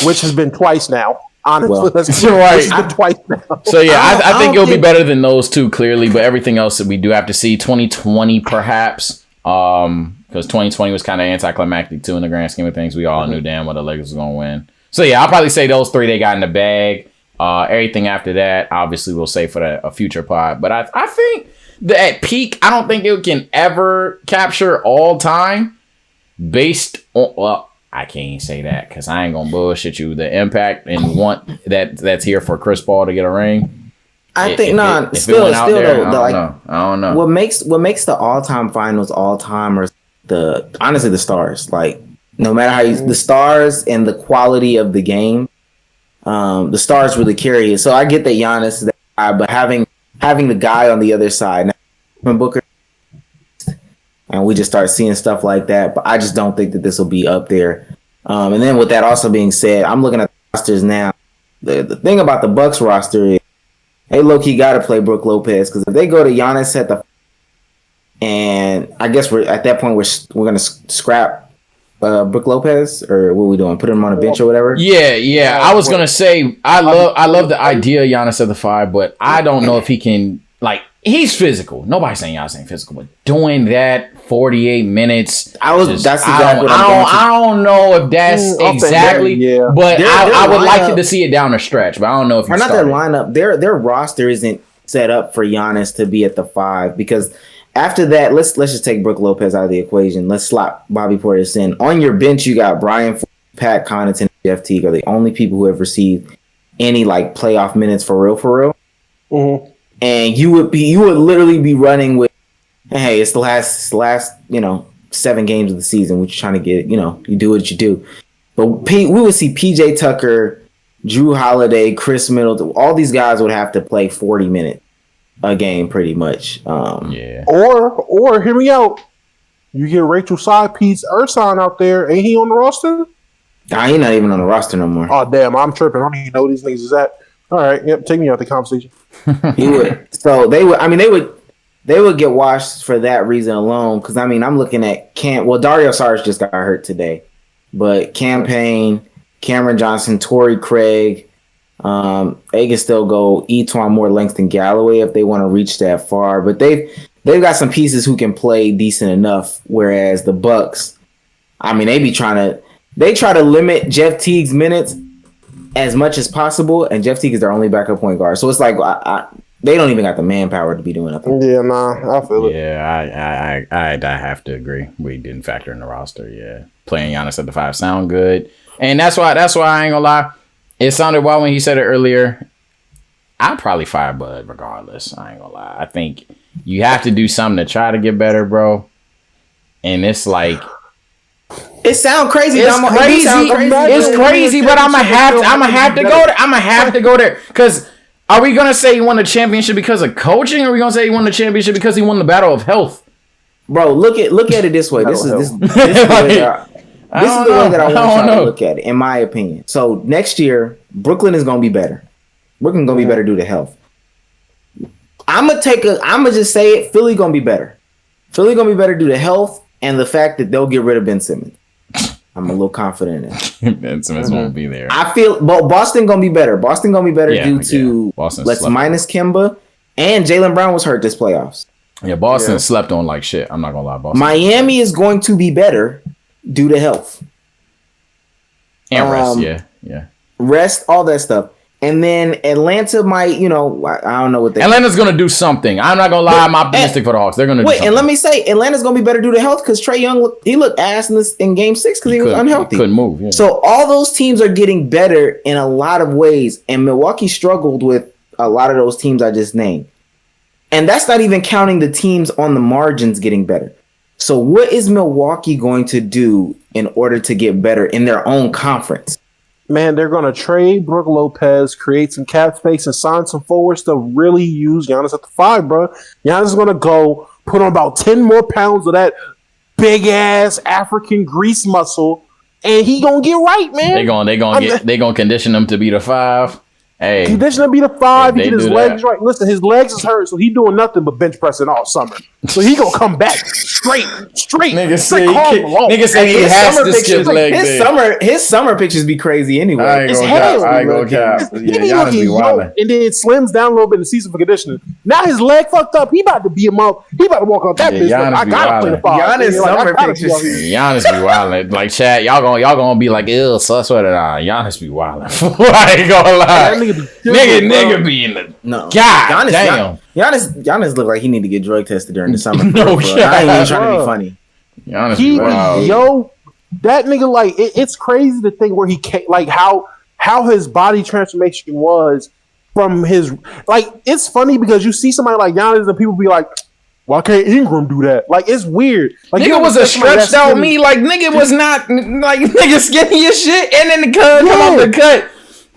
Which has been twice now. Honestly, that's right. Twice now. So yeah, I think it'll be better than those two clearly, but everything else that we do have to see. 2020 perhaps, because 2020 was kind of anticlimactic too in the grand scheme of things. We all knew damn well the Lakers was gonna win. So yeah, I'll probably say those three they got in the bag. Everything after that, obviously, we'll save for a future pod. But I think that at peak, I don't think it can ever capture all time based on. Well, I can't say that because I ain't gonna bullshit you. The impact and want that's here for Chris Paul to get a ring. I think still I don't know. What makes the all-time finals all-time are honestly the stars. Like no matter how the stars and the quality of the game, the stars really carry it. So I get that Giannis is that guy, but having the guy on the other side, when Booker. And we just start seeing stuff like that. But I just don't think that this will be up there. And then with that also being said, I'm looking at the rosters now. The thing about the Bucks roster is, hey, low-key got to play Brook Lopez. Because if they go to Giannis at the... And I guess we're at that point, we're going to scrap Brook Lopez? Or what are we doing? Put him on a bench or whatever? Yeah. I was going to say, I love the idea of Giannis at the 5, but I don't know if he can... Like, he's physical. Nobody's saying Giannis ain't physical, but doing that 48 minutes. I don't know if that's exactly. Yeah. But I would like to see it down the stretch. But I don't know if not their lineup. Their roster isn't set up for Giannis to be at the 5 because after that, let's just take Brook Lopez out of the equation. Let's slot Bobby Portis in. On your bench, you got Brian, Pat Connaughton, and Jeff Teague are the only people who have received any like playoff minutes for real. Mm-hmm. And you would literally be running with, hey, it's the last 7 games of the season, which you're trying to get, you do what you do. But we would see PJ Tucker, Drew Holiday, Chris Middleton, all these guys would have to play 40 minutes a game pretty much. Yeah. Or hear me out. You get Rachel Side Piece Ersan out there. Ain't he on the roster? Nah, he's not even on the roster no more. Oh, damn. I'm tripping. I don't even know who these niggas is at. All right. Yep. Take me out the conversation. He would. So they would get washed for that reason alone. Because I'm looking at Dario Saric just got hurt today, but Campaign, Cameron Johnson, Torrey Craig, they can still go Etwan Moore, Langston Galloway if they want to reach that far. But they've got some pieces who can play decent enough. Whereas the Bucks, they try to limit Jeff Teague's minutes as much as possible, and Jeff Teague is their only backup point guard. So it's like They don't even got the manpower to be doing nothing. Yeah, nah, I feel it. Yeah, I have to agree. We didn't factor in the roster. Yeah, playing Giannis at the 5 sound good, and that's why I ain't gonna lie. It sounded wild when he said it earlier. I'd probably fire Bud regardless. I ain't gonna lie. I think you have to do something to try to get better, bro. And it's like it sounds crazy. It's crazy, but I'm gonna have to go there. I'm gonna have to go there because are we gonna say he won the championship because of coaching, or are we gonna say he won the championship because he won the battle of health? Bro, look at it this way. This is the way that I want y'all to look at it, in my opinion. So next year, Brooklyn is gonna be better. Brooklyn gonna be better due to health. I'ma just say it. Philly gonna be better. Philly gonna be better due to health and the fact that they'll get rid of Ben Simmons. I'm a little confident in it. Ben Simmons won't be there. I feel Boston gonna be better. Boston gonna be better due to let's minus Kemba and Jaylen Brown was hurt this playoffs. Yeah, Boston slept on like shit. I'm not gonna lie. Boston. Miami is going to be better due to health and rest. Yeah. Rest, all that stuff. And then Atlanta might, I don't know what they. Atlanta's gonna do something. I'm not gonna lie. I'm optimistic for the Hawks. They're gonna do something. And let me say, Atlanta's gonna be better due to health because Trae Young looked ass in Game 6 because he was unhealthy. He couldn't move. Yeah. So all those teams are getting better in a lot of ways, and Milwaukee struggled with a lot of those teams I just named. And that's not even counting the teams on the margins getting better. So what is Milwaukee going to do in order to get better in their own conference? Man, they're going to trade Brook Lopez, create some cap space, and sign some forwards to really use Giannis at the 5, bro. Giannis is going to go put on about 10 more pounds of that big-ass African grease muscle, and he going to get right, man. They gonna condition him to be the 5. Hey, condition to be the 5. He get his legs right. Listen, his legs is hurt, so he doing nothing but bench pressing all summer. So he gonna come back straight. Nigga say he has to skip leg day. His summer pictures be crazy anyway. I ain't gonna cap. Yeah, and then it slims down a little bit in the season for conditioning. Now his leg fucked up. He about to be him up. He about to walk out that bitch. Like, I gotta play the 5. Giannis summer pictures. Giannis be wildin'. Like Chad, y'all gonna be like, ew, so I swear to God, Giannis be wildin'. I ain't gonna lie. Nigga be in the God damn. Giannis look like he need to get drug tested during the summer. I ain't even trying to be funny. Giannis that nigga, like it's crazy to think where he came, like how his body transformation was from his, like it's funny because you see somebody like Giannis and people be like, why can't Ingram do that? Like it's weird. Like nigga was a stretched out me. Like nigga was not like nigga skinny as shit, and then the cut come off the cut.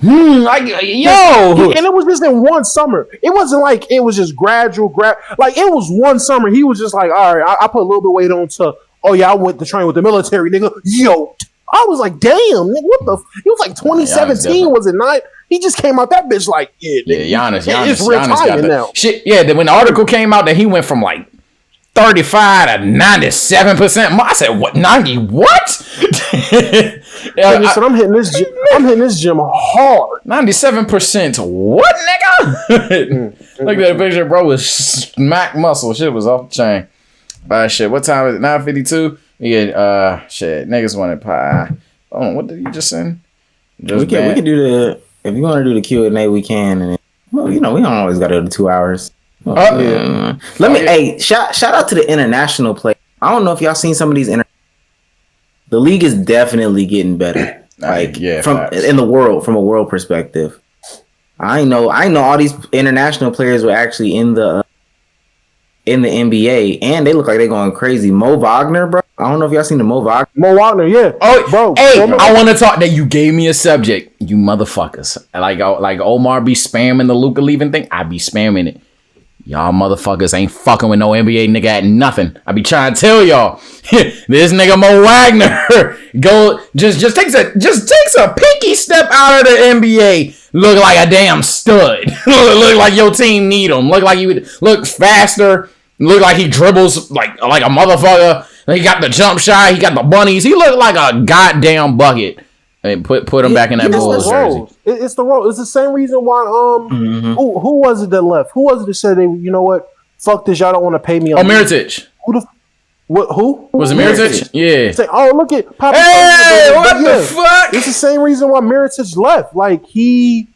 And it was just in one summer. It wasn't like it was just gradual. Like it was one summer. He was just like, all right, I put a little bit of weight on to. Oh yeah, I went to train with the military, nigga. Yo, I was like, damn, nigga, what the? It was like 2017, was it not? He just came out that bitch like, Giannis it's real time now. Shit, yeah. When the article came out that he went from like 35 to 97%. I said, what? 90? What? Listen, I'm hitting this gym hard. 97%. What, nigga? Look at that picture, bro. With smack muscle. Shit was off the chain. Shit. What time is it? 9:52. Yeah. Shit. Niggas wanted pie. Oh, what did you just send? We can do the. If you want to do the Q&A, we can. And we don't always got to do the 2 hours. Hey, shout out to the international play. I don't know if y'all seen some of these. The league is definitely getting better. Like in the world, from a world perspective. I know all these international players were actually in the NBA, and they look like they're going crazy. Mo Wagner, bro. I don't know if y'all seen the Mo Wagner. Mo Wagner, yeah. Oh, bro. Hey, I want to talk that you gave me a subject, you motherfuckers. Like Omar be spamming the Luka leaving thing. I be spamming it. Y'all motherfuckers ain't fucking with no NBA nigga at nothing. I be trying to tell y'all. This nigga Mo Wagner just takes a pinky step out of the NBA. Look like a damn stud. Look like your team need him. Look like he would look faster. Look like he dribbles like a motherfucker. He got the jump shot. He got the bunnies. He looked like a goddamn bucket. And put him back in that Bulls jersey. It's the role. It's the same reason why who was it that left? Who was it that said, you know what? Fuck this, y'all don't want to pay me. Mirotic. Who? Was it Mirotic? Yeah. Say, look at Papa. Hey, what the fuck? It's the same reason why Mirotic left. Like he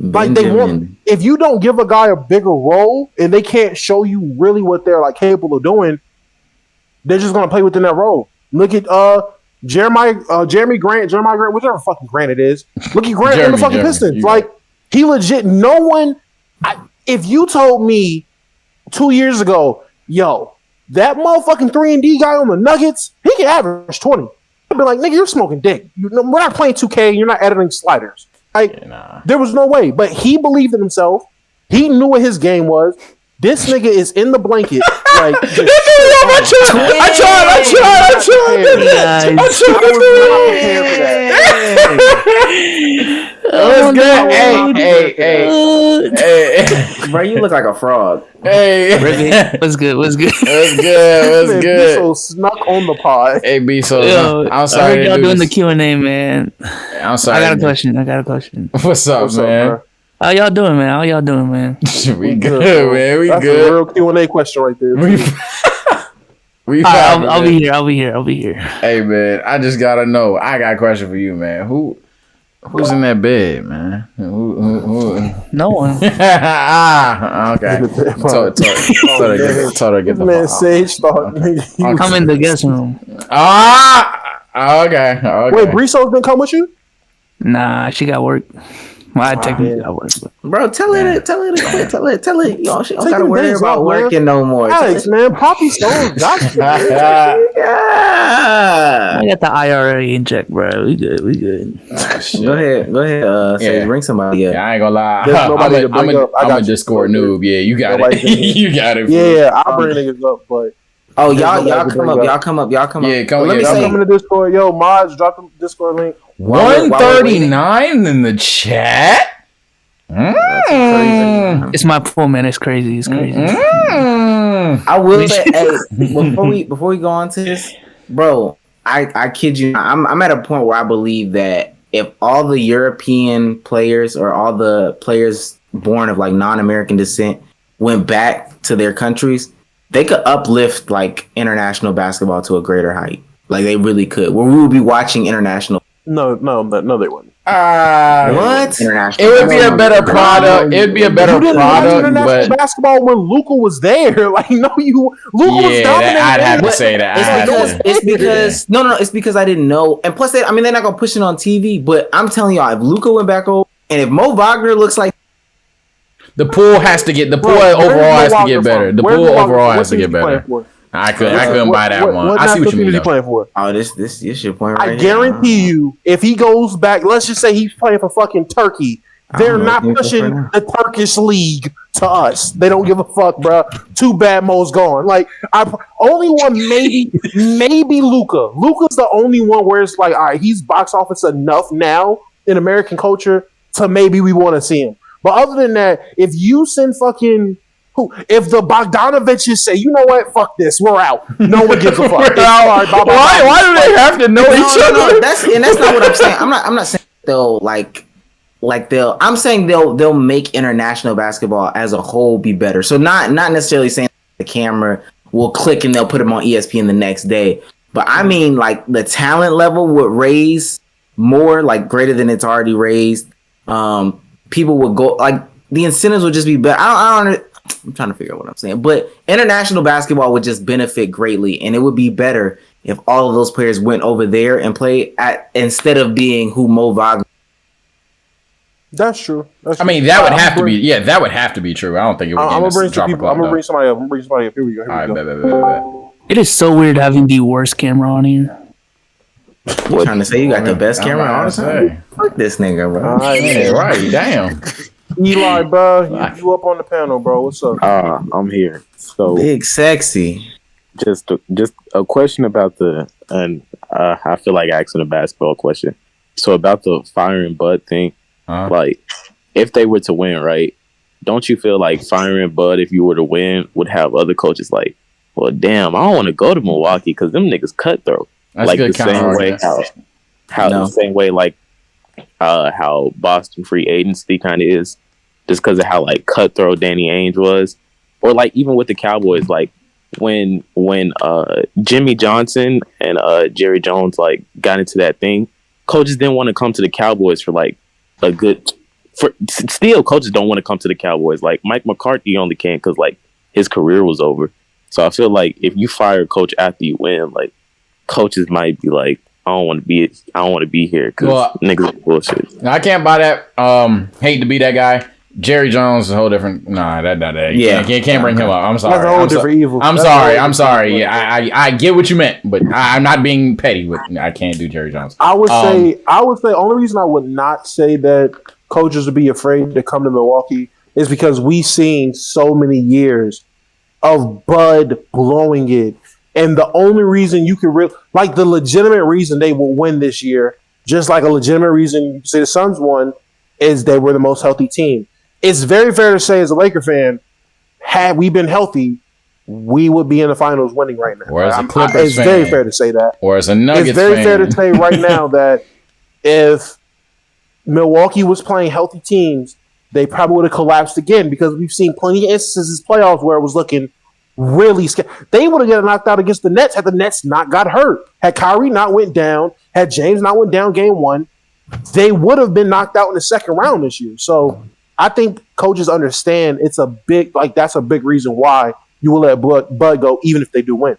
Like they want, if you don't give a guy a bigger role and they can't show you really what they're like capable of doing, they're just gonna play within that role. Look at Jeremy Grant, whichever fucking Grant it is. Look at Grant in the fucking Pistons. Like he legit. No one. If you told me 2 years ago, yo, that motherfucking 3-and-D guy on the Nuggets, he can average 20. I'd be like, nigga, you're smoking dick. We're not playing 2K. You're not editing sliders. Like, there was no way. But he believed in himself. He knew what his game was. This nigga is in the blanket. Like, I tried. Let's go. Hey. Bro, you look like a frog. Hey. What's good? What's good? So snuck on the pod. Hey, B, so I'm sorry. I heard y'all doing the Q&A, man. I'm sorry. I got a question. What's up, man? How y'all doing, man? We good, man. We That's good. A real Q&A question right there. I'll be here. Hey, man, I just gotta know. I got a question for you, man. Who's in that bed, man? Who? No one. Okay. Told her get the man. Sage thought. I'm in the guest room. Okay. Wait, Briso's been come with you? Nah, she got work. Well, I technically got work. Bro, tell her to quit. Tell her. Y'all, she don't gotta worry about working no more. Alex, man, Poppy Stone got you. I got the IRA in check, bro. We good. Go ahead. Sage, bring somebody up. Yeah, I ain't gonna lie. I'm a Discord noob. Yeah, you got it. You got it. Yeah, I'll bring niggas up, but. Oh, y'all come up. Yeah, come in the Discord. Yo, mods, drop the Discord link. 139 in the chat. It's my pool, man. It's crazy. I will say, hey, before we go on to this, bro, I kid you not, I'm at a point where I believe that if all the European players or all the players born of like non-American descent went back to their countries, they could uplift like international basketball to a greater height. Like they really could. Where we would be watching international. No, they wouldn't. What? It would be a better product. It'd be a better product. International basketball when Luka was there. Like, no, Luka was dominating. I'd have to say that. It's because I didn't know. And plus, they're not gonna push it on TV. But I'm telling y'all, if Luka went back over, and if Mo Wagner looks like. The pool has to get overall has to get better. The pool overall has to get better. I couldn't buy that one. I see what you mean. Playing for? Oh, this your point right I guarantee you, if he goes back, let's just say he's playing for fucking Turkey. They're not pushing the Turkish league to us. They don't give a fuck, bro. Too bad Mo's gone. Like, only one maybe Luka. Luka's the only one where it's like, all right, he's box office enough now in American culture to maybe we want to see him. But other than that, if you send fucking if the Bogdanoviches say, you know what, fuck this, we're out. No one gives a fuck. Why do they have to know each other? No, that's not what I'm saying. I'm not saying I'm saying they'll make international basketball as a whole be better. So not necessarily saying the camera will click and they'll put them on ESPN the next day. But I mean, like, the talent level would raise more, like greater than it's already raised. People would go, like, the incentives would just be better. I'm trying to figure out what I'm saying, but international basketball would just benefit greatly, and it would be better if all of those players went over there and played instead of being who Mo Wagner. That's true. I mean, that would have to be. Yeah, that would have to be true. I don't think it would. I'm gonna bring somebody up. Here we go. Bet. It is so weird having the worst camera on here. You trying to say you got the best camera on the time? Fuck this nigga, bro. Right, damn. Eli, bro, you up on the panel, bro? What's up? I'm here. So big, sexy. Just a question about I feel like asking a basketball question. So about the firing Bud thing, like if they were to win, right? Don't you feel like firing Bud, if you were to win, would have other coaches like, well, damn, I don't want to go to Milwaukee because them niggas cutthroat. That's like the same way the same way like how Boston free agency kind of is, just because of how like cutthroat Danny Ainge was, or like even with the Cowboys, like when Jimmy Johnson and Jerry Jones like got into that thing, coaches didn't want to come to the Cowboys for like a good still coaches don't want to come to the Cowboys. Like Mike McCarthy only came because like his career was over. So I feel like if you fire a coach after you win, like coaches might be like, I don't want to be here because niggas are bullshit. I can't buy that. Hate to be that guy. Jerry Jones is a whole different. Nah, that. Yeah, can't bring him up. I'm sorry. That's a whole different evil. I'm sorry. Yeah, I get what you meant, but I'm not being petty. I can't do Jerry Jones. I would say. Only reason I would not say that coaches would be afraid to come to Milwaukee is because we've seen so many years of Bud blowing it. And the only reason you can like the legitimate reason they will win this year, just like a legitimate reason you say the Suns won, is they were the most healthy team. It's very fair to say as a Laker fan, had we been healthy, we would be in the finals winning right now. Or as a Clippers fan. It's very fair to say that. Or as a Nuggets fan. It's very fair to say right now that if Milwaukee was playing healthy teams, they probably would have collapsed again because we've seen plenty of instances in playoffs where it was looking really scared. They would have got knocked out against the Nets had the Nets not got hurt. Had Kyrie not went down, had James not went down game one, they would have been knocked out in the second round this year. So I think coaches understand it's a big, like that's a big reason why you will let Bud go even if they do win.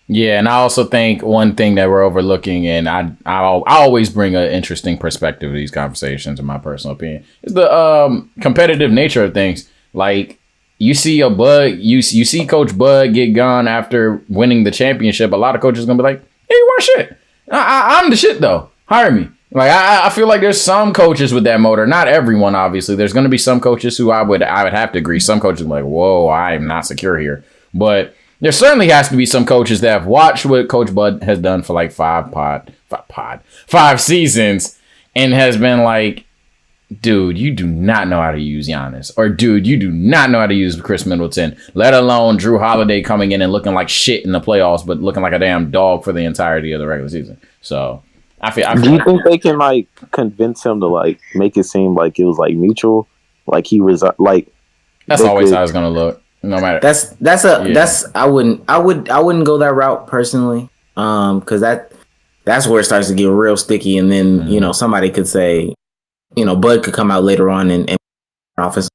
Yeah, and I also think one thing that we're overlooking, and I always bring an interesting perspective to these conversations, in my personal opinion, is the competitive nature of things. Like, you see a Bud, you see Coach Bud get gone after winning the championship. A lot of coaches are gonna be like, "Hey, you weren't shit. I'm the shit though. Hire me." Like I feel like there's some coaches with that motor. Not everyone, obviously. There's gonna be some coaches who I would have to agree. Some coaches are like, "Whoa, I am not secure here." But there certainly has to be some coaches that have watched what Coach Bud has done for like 5 seasons and has been like, dude, you do not know how to use Giannis. Or, dude, you do not know how to use Chris Middleton, let alone Drew Holiday coming in and looking like shit in the playoffs, but looking like a damn dog for the entirety of the regular season. So, I feel do you think they can, like, convince him to, like, make it seem like it was, like, mutual? Like, he was, like... That's always how it's going to look. No matter. I wouldn't go that route personally. Because that's where it starts to get real sticky. And then, you know, somebody could say, you know, Bud could come out later on and office.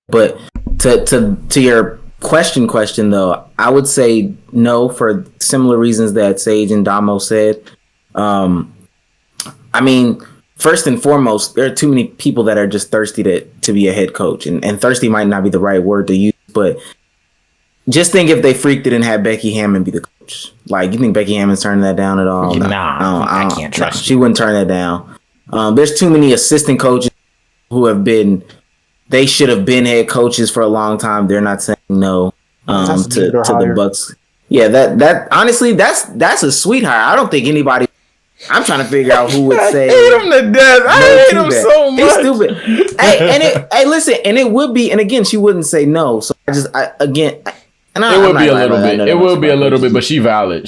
But to your question though, I would say no for similar reasons that Sage and Damo said. I mean, first and foremost, there are too many people that are just thirsty to be a head coach, and thirsty might not be the right word to use, but just think if they freaked it and had Becky Hammond be the coach. Like, you think Becky Hammond's turning that down at all? I can't trust you. She wouldn't turn that down. There's too many assistant coaches who they should have been head coaches for a long time. They're not saying no to the Bucks. Yeah, that honestly, that's a sweet hire. I don't think anybody. I'm trying to figure out who would say. I hate him to death. I hate him so much. He's stupid. Hey, listen, and it would be, and again, she wouldn't say no. So it would be a little bit, but she valid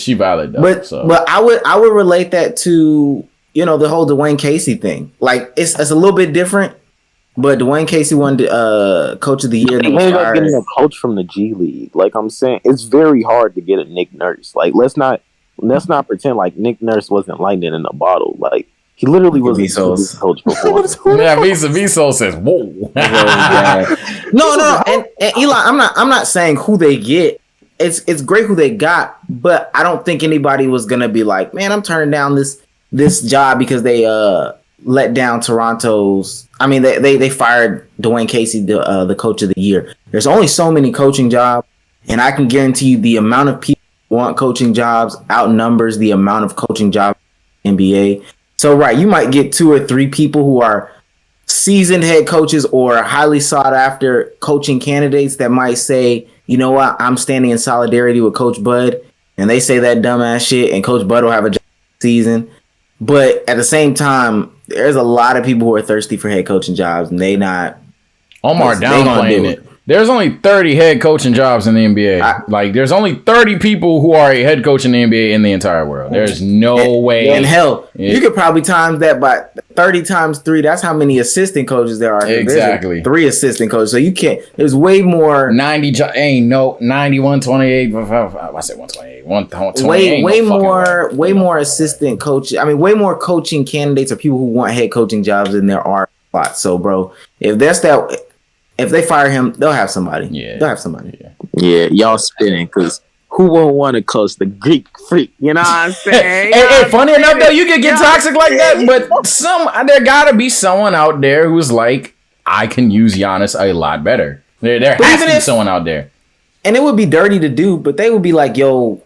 though. But I would relate that to, you know, the whole Dwayne Casey thing. Like, it's a little bit different, but Dwayne Casey won Coach of the Year. He ended up getting a coach from the G League. Like I'm saying, it's very hard to get a Nick Nurse. Like, let's not pretend like Nick Nurse wasn't lightning in a bottle. Like, he literally was a coach before. Yeah, Vizos says, "Whoa." No, and Eli, I'm not saying who they get. It's great who they got, but I don't think anybody was gonna be like, man, I'm turning down this job because they let down Toronto's. I mean, they fired Dwayne Casey, the Coach of the Year. There's only so many coaching jobs, and I can guarantee you the amount of people who want coaching jobs outnumbers the amount of coaching jobs in the NBA. So, right, you might get 2 or 3 people who are seasoned head coaches or highly sought after coaching candidates that might say, you know what, I'm standing in solidarity with Coach Bud, and they say that dumbass shit, and Coach Bud will have a job season. But at the same time, there's a lot of people who are thirsty for head coaching jobs, and they not. Omar downplaying it. There's only 30 head coaching jobs in the NBA. There's only 30 people who are a head coach in the NBA in the entire world. There's no way. And hell, you could probably times that by 30 times 3. That's how many assistant coaches there are. Exactly. 3 assistant coaches. So you can't. There's way more. 91, 28. I said 128. 128. Way more assistant coaches. I mean, way more coaching candidates or people who want head coaching jobs than there are spot. So, bro, if they fire him, they'll have somebody. Yeah, they'll have somebody. Yeah, y'all spinning because who won't want to coach the Greek freak? You know what I'm saying? Hey, funny enough though, you can get toxic like that, but there gotta be someone out there who's like, I can use Giannis a lot better. There has to be someone out there, and it would be dirty to do, but they would be like, yo,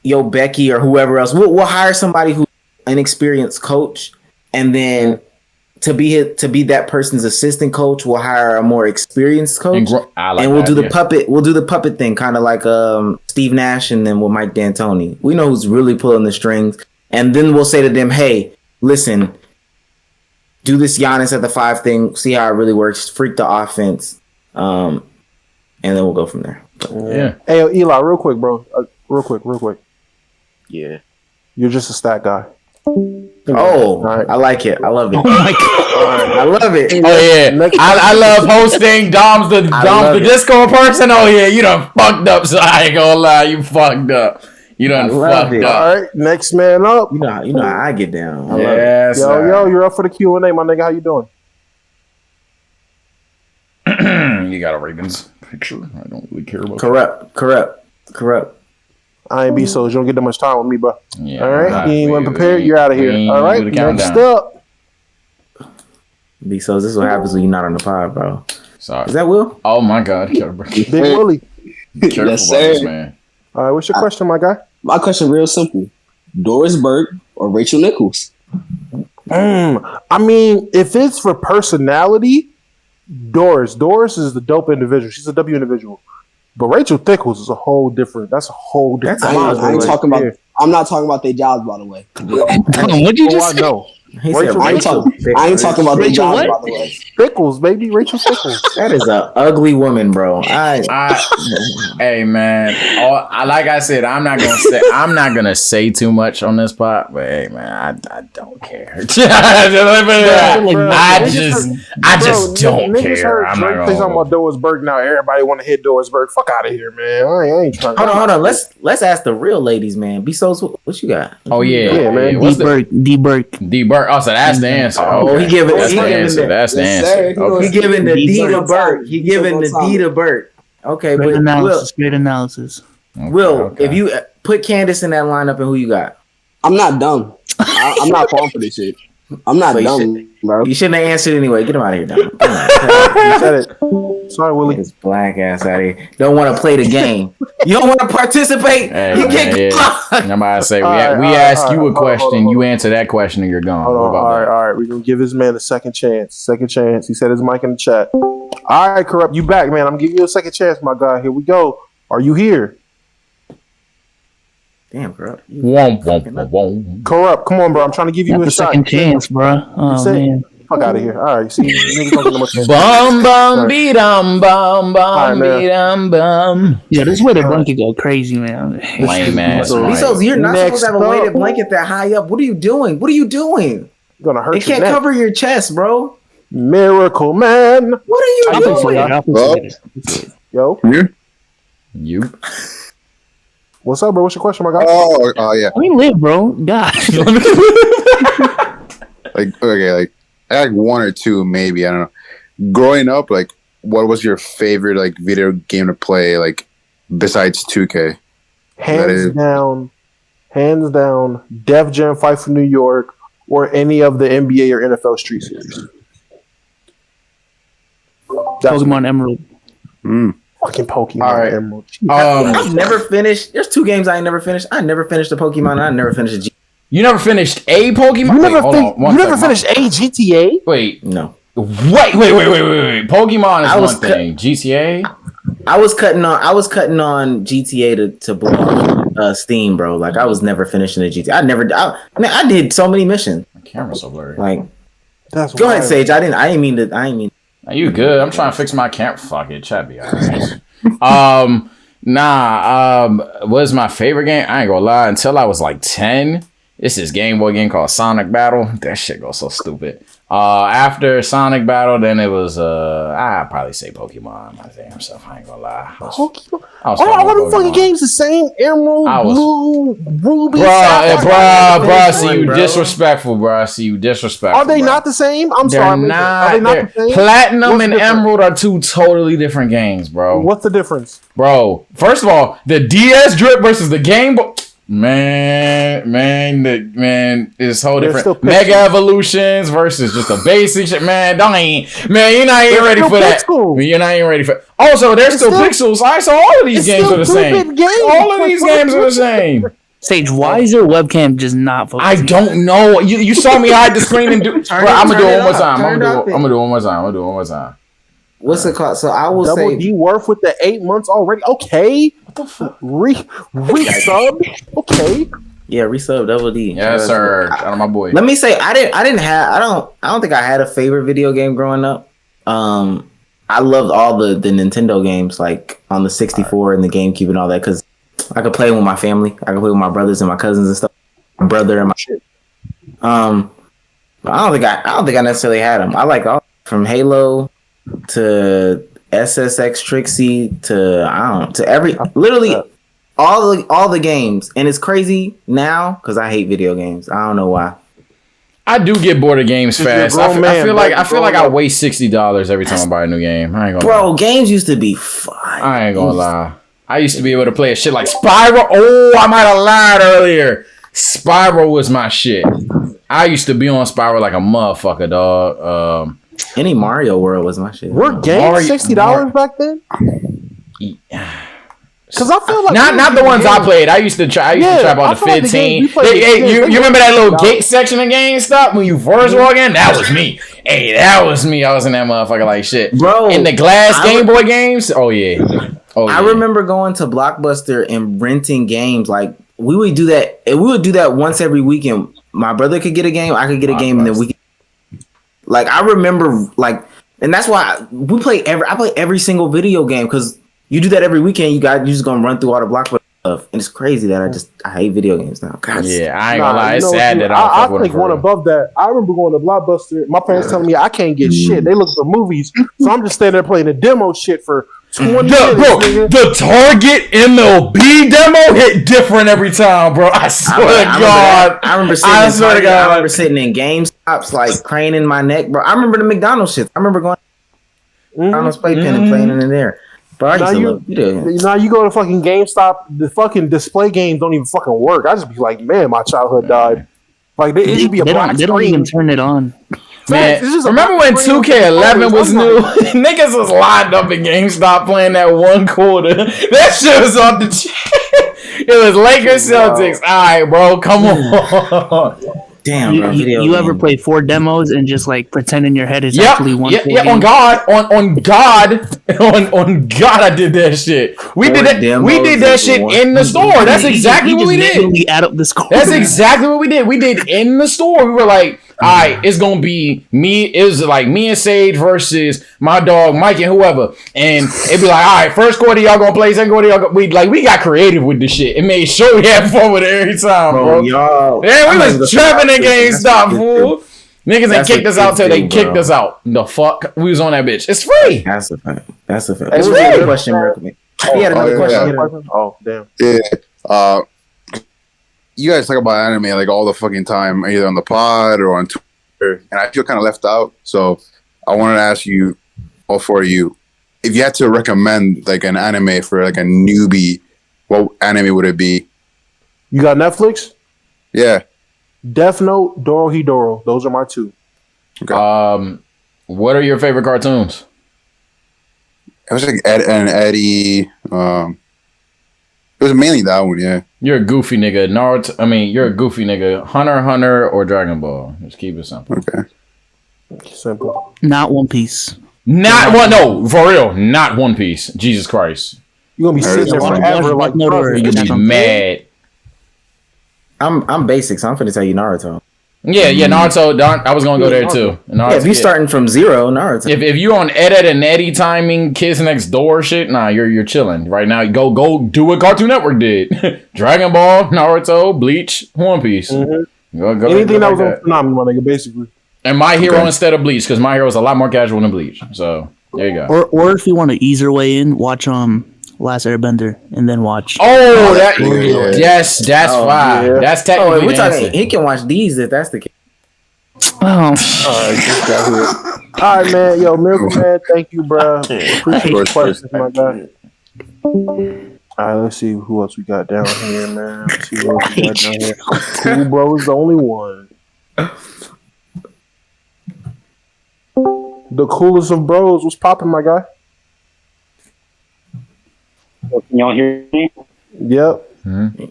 Becky or whoever else. We'll hire somebody who's an experienced coach, and then to be that person's assistant coach, we'll hire a more experienced coach, and we'll do the puppet. We'll do the puppet thing, kind of like Steve Nash, and then with Mike D'Antoni. We know who's really pulling the strings, and then we'll say to them, "Hey, listen, do this Giannis at the 5 thing. See how it really works. Freak the offense, and then we'll go from there." Yeah. Hey, Eli, real quick, bro. Real quick. Yeah. You're just a stat guy. Oh, right. I like it. I love it. Oh my god, I love it. Oh yeah, I love hosting. Dom's the Discord person. Oh yeah, you done fucked up. So I ain't gonna lie, you fucked up. You done fucked up. All right, next man up. You know how I get down. I love it. Yo, you're up for the Q&A, my nigga. How you doing? You got a Ravens picture? I don't really care about. Corrupt. I ain't so you don't get that much time with me, bro. Yeah, all right, you ain't want prepared. You're out of here. All right, next up. So this is what happens when you're not on the pod, bro. Sorry. Is that Will? Oh my God, Big Willie. Careful yes, about this, man. All right, what's your question, my guy? My question real simple: Doris Burke or Rachel Nichols? I mean, if it's for personality, Doris is the dope individual. She's a W individual. But Rachel Nichols is a whole different. That's a whole different. I ain't talking about. I'm not talking about their jobs, by the way. What'd you just say? No. I ain't talking about their jobs, by the way. Pickles, baby, Rachel Pickles. That is an ugly woman, bro. Hey man, like I said, I'm not gonna say too much on this part, but hey man, I don't care. I just don't care. I'm not gonna talking about Doris Burke now. Everybody want to hit Doris Burke. Fuck out of here, man. I ain't trying. Hold on. Let's ask the real ladies, man. Bezos, what you got? Oh yeah, man. D Burke. Oh, so that's the answer. Oh, okay. That's the answer. That's the answer. Okay. He giving the D to Burke. He giving the D to Burke. Okay, great analysis. Great analysis. Will, if you put Candace in that lineup, and who you got? I'm not dumb. I'm not falling for this shit. I'm not dumb, bro. You shouldn't have answered anyway. Get him out of here, dumb. You said it. Sorry, Willie. His black ass out of here. Don't want to play the game. You don't want to participate. Hey, you can't I'm about to say we ask you a question. You answer that question, and you're gone. All right. We're gonna give this man a second chance. He said his mic in the chat. All right, Corrupt, you back, man. I'm giving you a second chance, my guy. Here we go. Are you here? Damn, Corrupt. Corrupt, come on, bro. I'm trying to give you a shot. Second chance, bro. Oh man. Fuck out of here. All right, see. Bum be dum bum. Yeah, this is where the blanket go crazy, man. Lame ass. So you're not supposed to have a weighted blanket that high up. What are you doing? You're gonna hurt. It can't cover your chest, bro. Miracle Man. What are you doing? Yo. You. What's up, bro? What's your question, my guy? Oh, yeah. I mean, live, bro. Gosh. like I had one or two, maybe. I don't know. Growing up, like, what was your favorite like video game to play, like, besides 2K? Hands down, Def Jam Fight for New York, or any of the NBA or NFL Street Series. Pokemon Emerald. Fucking Pokemon Emerald. I've never finished. There's 2 games I ain't never finished. I never finished a Pokemon. And I never finished a G. You never finished a Pokemon? You never finished a GTA? Wait. No. Wait. Pokemon is one thing. GTA? I was cutting on GTA to blow Steam, bro. Like, I was never finishing a GTA. I did so many missions. My camera's so blurry. Like, that's go ahead, Sage. I didn't mean to. Are you good? I'm trying to fix my camera. Fuck it, chat be honest. What's my favorite game? I ain't gonna lie. Until I was like 10, It's this Game Boy game called Sonic Battle. That shit goes so stupid. After Sonic Battle, then it was I'd probably say Pokemon. My damn self, I ain't gonna lie. Pokemon. All them fucking games the same. Emerald, Blue, Ruby. Bruh. See you disrespectful, bruh. See you disrespectful. Are they not the same? I'm They're sorry. Not, are they not the same? Platinum and Emerald are two totally different games, bro. What's the difference, bro? First of all, the DS drip versus the Game Boy. Man, it's whole different. Mega Evolutions versus just a basic shit. Man, you're not even ready for that. You're not even ready for. Also, there's still pixels. I saw all of these games are the same. All of these games are the same. Sage, why is your webcam just not focusing? I don't know. You saw me hide the screen and do. Bro, I'm gonna do it one more time. I'm gonna do it one more time. What's it called? So I will Double say D worth with the 8 months already. Okay. What the fuck? Resub. Okay. Yeah, resub Double D. Yes, sir. Shout out my boy. Let me say I don't think I had a favorite video game growing up. I loved all the Nintendo games like on the 64 and the GameCube and all that because I could play with my family. I could play with my brothers and my cousins and stuff. My brother and my shit. But I don't think I necessarily had them. I like all from Halo to SSX Trixie to literally all the games. And it's crazy now because I hate video games. I don't know why. I do get bored of games fast. I feel like I waste $60 every time I buy a new game. I ain't gonna lie. Games used to be fun. I ain't gonna lie. I used to be able to play a shit like Spyro. Oh, I might have lied earlier. Spyro was my shit. I used to be on Spyro like a motherfucker, dog. Any Mario World was my shit. Were games $60 back then? Because I feel like not the ones I played. I used to try on the 15. You remember that little gate section of GameStop when you first walk in? That was me. Hey, that was me. I was in that motherfucker like shit. Bro, in the glass Game Boy games? Oh yeah. I remember going to Blockbuster and renting games. Like we would do that. And we would do that once every weekend. My brother could get a game, I could get a game, and then we could. Like I remember, and that's why I play every single video game because you do that every weekend. You just gonna run through all the Blockbuster stuff, and it's crazy that I hate video games now. God, yeah, I ain't gonna lie, it's sad that I think one above that. I remember going to Blockbuster. My parents telling me I can't get shit. They look for movies, so I'm just standing there playing the demo shit for 20 minutes. Bro, the Target MLB demo hit different every time, bro. I swear to God. I remember sitting in GameStops, like craning my neck, bro. I remember the McDonald's shit. I remember going to McDonald's playpen and playing in there. Bro, I used to love video games. Now you go to fucking GameStop, the fucking display games don't even fucking work. I just be like, man, my childhood died. Like, it should be a black screen. They don't even turn it on. Man, remember when 2K11 was new? Niggas was lined up in GameStop playing that one quarter. That shit was off the chain. It was Lakers Celtics. All right, bro, come on. Damn, bro. You ever play 4 demos and just like pretend in your head it's actually one? Yeah, on God, on God, I did that shit. We did that shit in the store. That's exactly what we did. We add up the score. That's exactly what we did. We did in the store. We were like, all right, it's gonna be me. It was like me and Sage versus my dog Mike and whoever, and it'd be like, all right, first quarter y'all gonna play, second quarter y'all gonna, we got creative with the shit. It made sure we had fun with it every time, bro. Y'all, we was trapping in GameStop, fool. Niggas ain't kicked us out till they kicked us out. The fuck, we was on that bitch. It's free. That's a fact. It's free. Question, he had another question. Oh damn. Yeah. You guys talk about anime like all the fucking time, either on the pod or on Twitter, and I feel kind of left out. So I wanted to ask you, all four of you, if you had to recommend like an anime for like a newbie, what anime would it be? You got Netflix? Yeah. Death Note, Dorohedoro. Those are my 2. Okay. What are your favorite cartoons? It was like Ed and Eddie. It was mainly that one, yeah. You're a goofy nigga. You're a goofy nigga. Hunter x Hunter or Dragon Ball. Just keep it simple. Okay. Simple. Not One Piece. No, for real. Not One Piece. Jesus Christ. You're gonna be sitting there forever like You're gonna be mad. I'm basic, so I'm finna tell you Naruto. Yeah, Naruto. I was gonna go there too. Naruto, if you're starting from zero, Naruto. If you on Ed and Eddie timing, Kids Next Door shit, nah, you're chilling right now. Go do what Cartoon Network did. Dragon Ball, Naruto, Bleach, One Piece. Mm-hmm. Go anything that was on Konami, my nigga, basically. And My Hero instead of Bleach, because My Hero is a lot more casual than Bleach. So there you go. Or if you want to ease your way in, watch Last Airbender and then watch. Yes, that's fine. Yeah. That's technically. We're talking. He can watch these if that's the case. Oh. All right, man. Yo, Miracle Man, thank you, bro. Appreciate your questions, my guy. All right, let's see who else we got down here, man. Let's see who else we got down here. Cool Bro is the only one. The coolest of bros. What's popping, my guy? Can y'all hear me? Yep. Mm-hmm.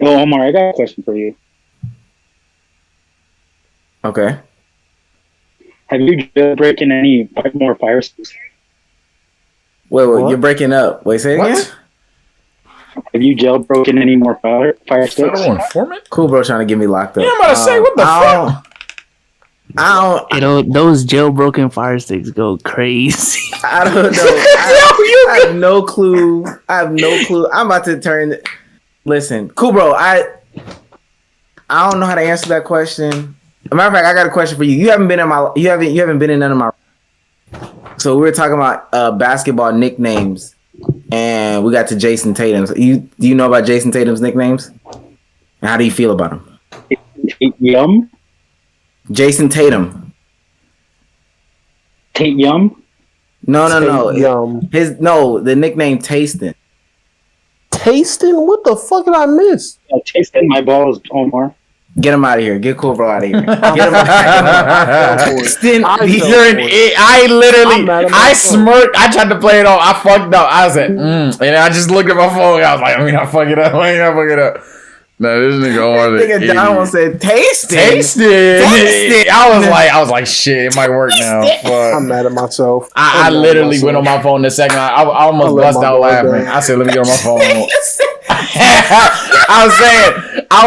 Oh, Omar, I got a question for you. Okay. Have you jailbroken any more fire sticks? Wait, you're breaking up. Wait, say it again? Have you jailbroken any more fire sticks? Federal informant? Cool Bro trying to get me locked up. Yeah, I'm about to say, what the fuck? You know, those jailbroken fire sticks go crazy. I don't know. I have no clue. I'm about to turn. Listen, Cool Bro, I don't know how to answer that question. As a matter of fact, I got a question for you. You haven't been in none of my. So we were talking about basketball nicknames, and we got to Jason Tatum. So do you know about Jason Tatum's nicknames? And how do you feel about them? Yum. Jason Tatum. Tate Yum? No. The nickname Tastin. Tastin? What the fuck did I miss? Tasting my balls, Omar. Get him out of here. Get Cool Bro out of here. Get him out of here. I smirked. I tried to play it off. I fucked up. I said, and I just looked at my phone. I was like, I mean, I fuck it up. No, this nigga over there. Nigga Don said, taste it. I was like, shit, it might work now. Fuck. I'm mad at myself. I literally went on my phone the second. I almost bust out laughing. I said, let me get on my phone. I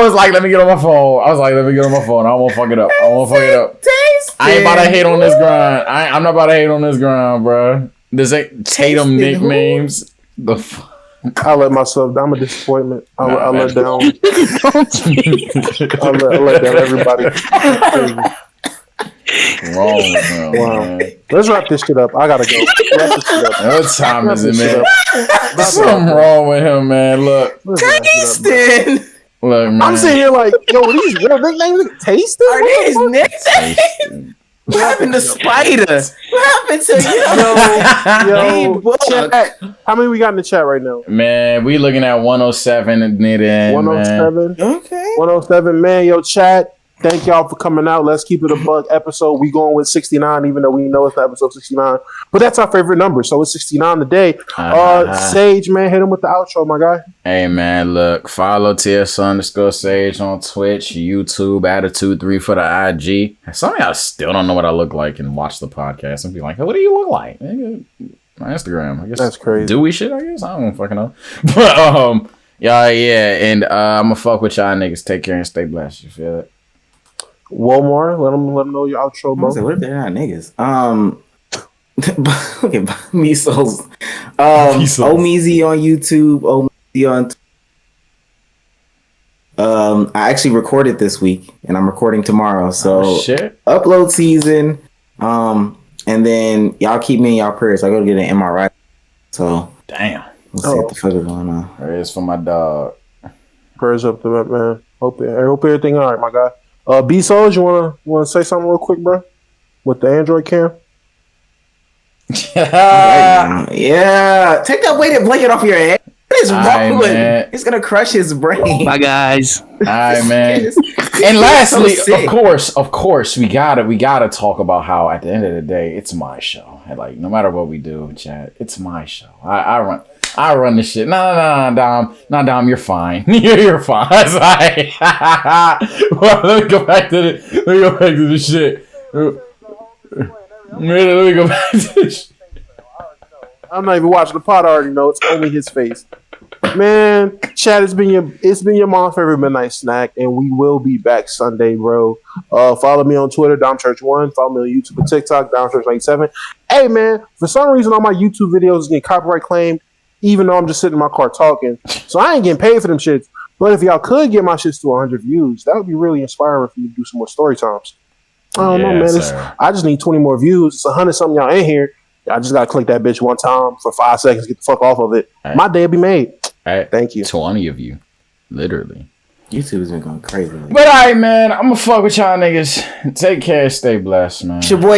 was like, let me get on my phone. I don't want to fuck it up. I ain't about to hate on this grind. I'm not about to hate on this grind, bro. This ain't Tatum nicknames. The fuck. I let myself down. I'm a disappointment. I let down. I let down everybody. Wrong with him. Wow. Man. Let's wrap this shit up. I gotta go. Wrap this shit up. What time is it, man? There's something wrong with him, man. Look. Tastin. Look, man. I'm sitting here like, yo, are these real nicknames? Tastin? Are these nicknames? What happened to Spider? What happened to yo, chat. How many we got in the chat right now? Man, we looking at 107 and near the end. 107. Man. Okay. 107, man. Yo, chat. Thank y'all for coming out. Let's keep it a buck episode. We going with 69, even though we know it's not episode 69. But that's our favorite number, so it's 69 today. Sage, man, hit him with the outro, my guy. Hey, man, look, follow TS_Sage on Twitch, YouTube, Attitude3 for the IG. Some of y'all still don't know what I look like and watch the podcast and be like, hey, what do you look like? My Instagram, I guess. That's crazy. Do we shit, I guess? I don't fucking know. But, yeah, and I'm gonna fuck with y'all niggas. Take care and stay blessed. You feel it? Walmart, let them know your outro, bro. What if they're not niggas? Look at Measles. Omeezy on YouTube. Omeezy on. I actually recorded this week, and I'm recording tomorrow. So upload season. And then y'all keep me in y'all prayers. I go to get an MRI. So damn. Let's see what the fuck is going on. Prayers for my dog. Prayers up to that, man. Hope everything all right, my guy. B-Souls, you wanna say something real quick, bro? With the Android cam? Yeah. Take that weighted blanket off your head. What is wrong with him? It's gonna crush his brain. Bye, guys. All right, man. And lastly, of course, we gotta talk about how at the end of the day, it's my show. And like, no matter what we do, chat, it's my show. I run this shit. No, Dom, you're fine. You're fine. It's like, well, let me go back to the shit. Let me go back to this shit. I'm not even watching the pod. I already know it's only his face. Man, Chad, it's been your mom's favorite midnight snack, and we will be back Sunday, bro. Follow me on Twitter, DomChurch1. Follow me on YouTube and TikTok, DomChurch97. Hey man, for some reason all my YouTube videos is getting copyright claimed, even though I'm just sitting in my car talking. So I ain't getting paid for them shits. But if y'all could get my shits to 100 views, that would be really inspiring for me to do some more story times. I don't know, man. I just need 20 more views. It's 100 something y'all in here. I just gotta click that bitch one time for 5 seconds, get the fuck off of it. Right. My day will be made. All right. Thank you. 20 of you. Literally. YouTube's been going crazy. But all right, man. I'm gonna fuck with y'all niggas. Take care. Stay blessed, man. It's your boy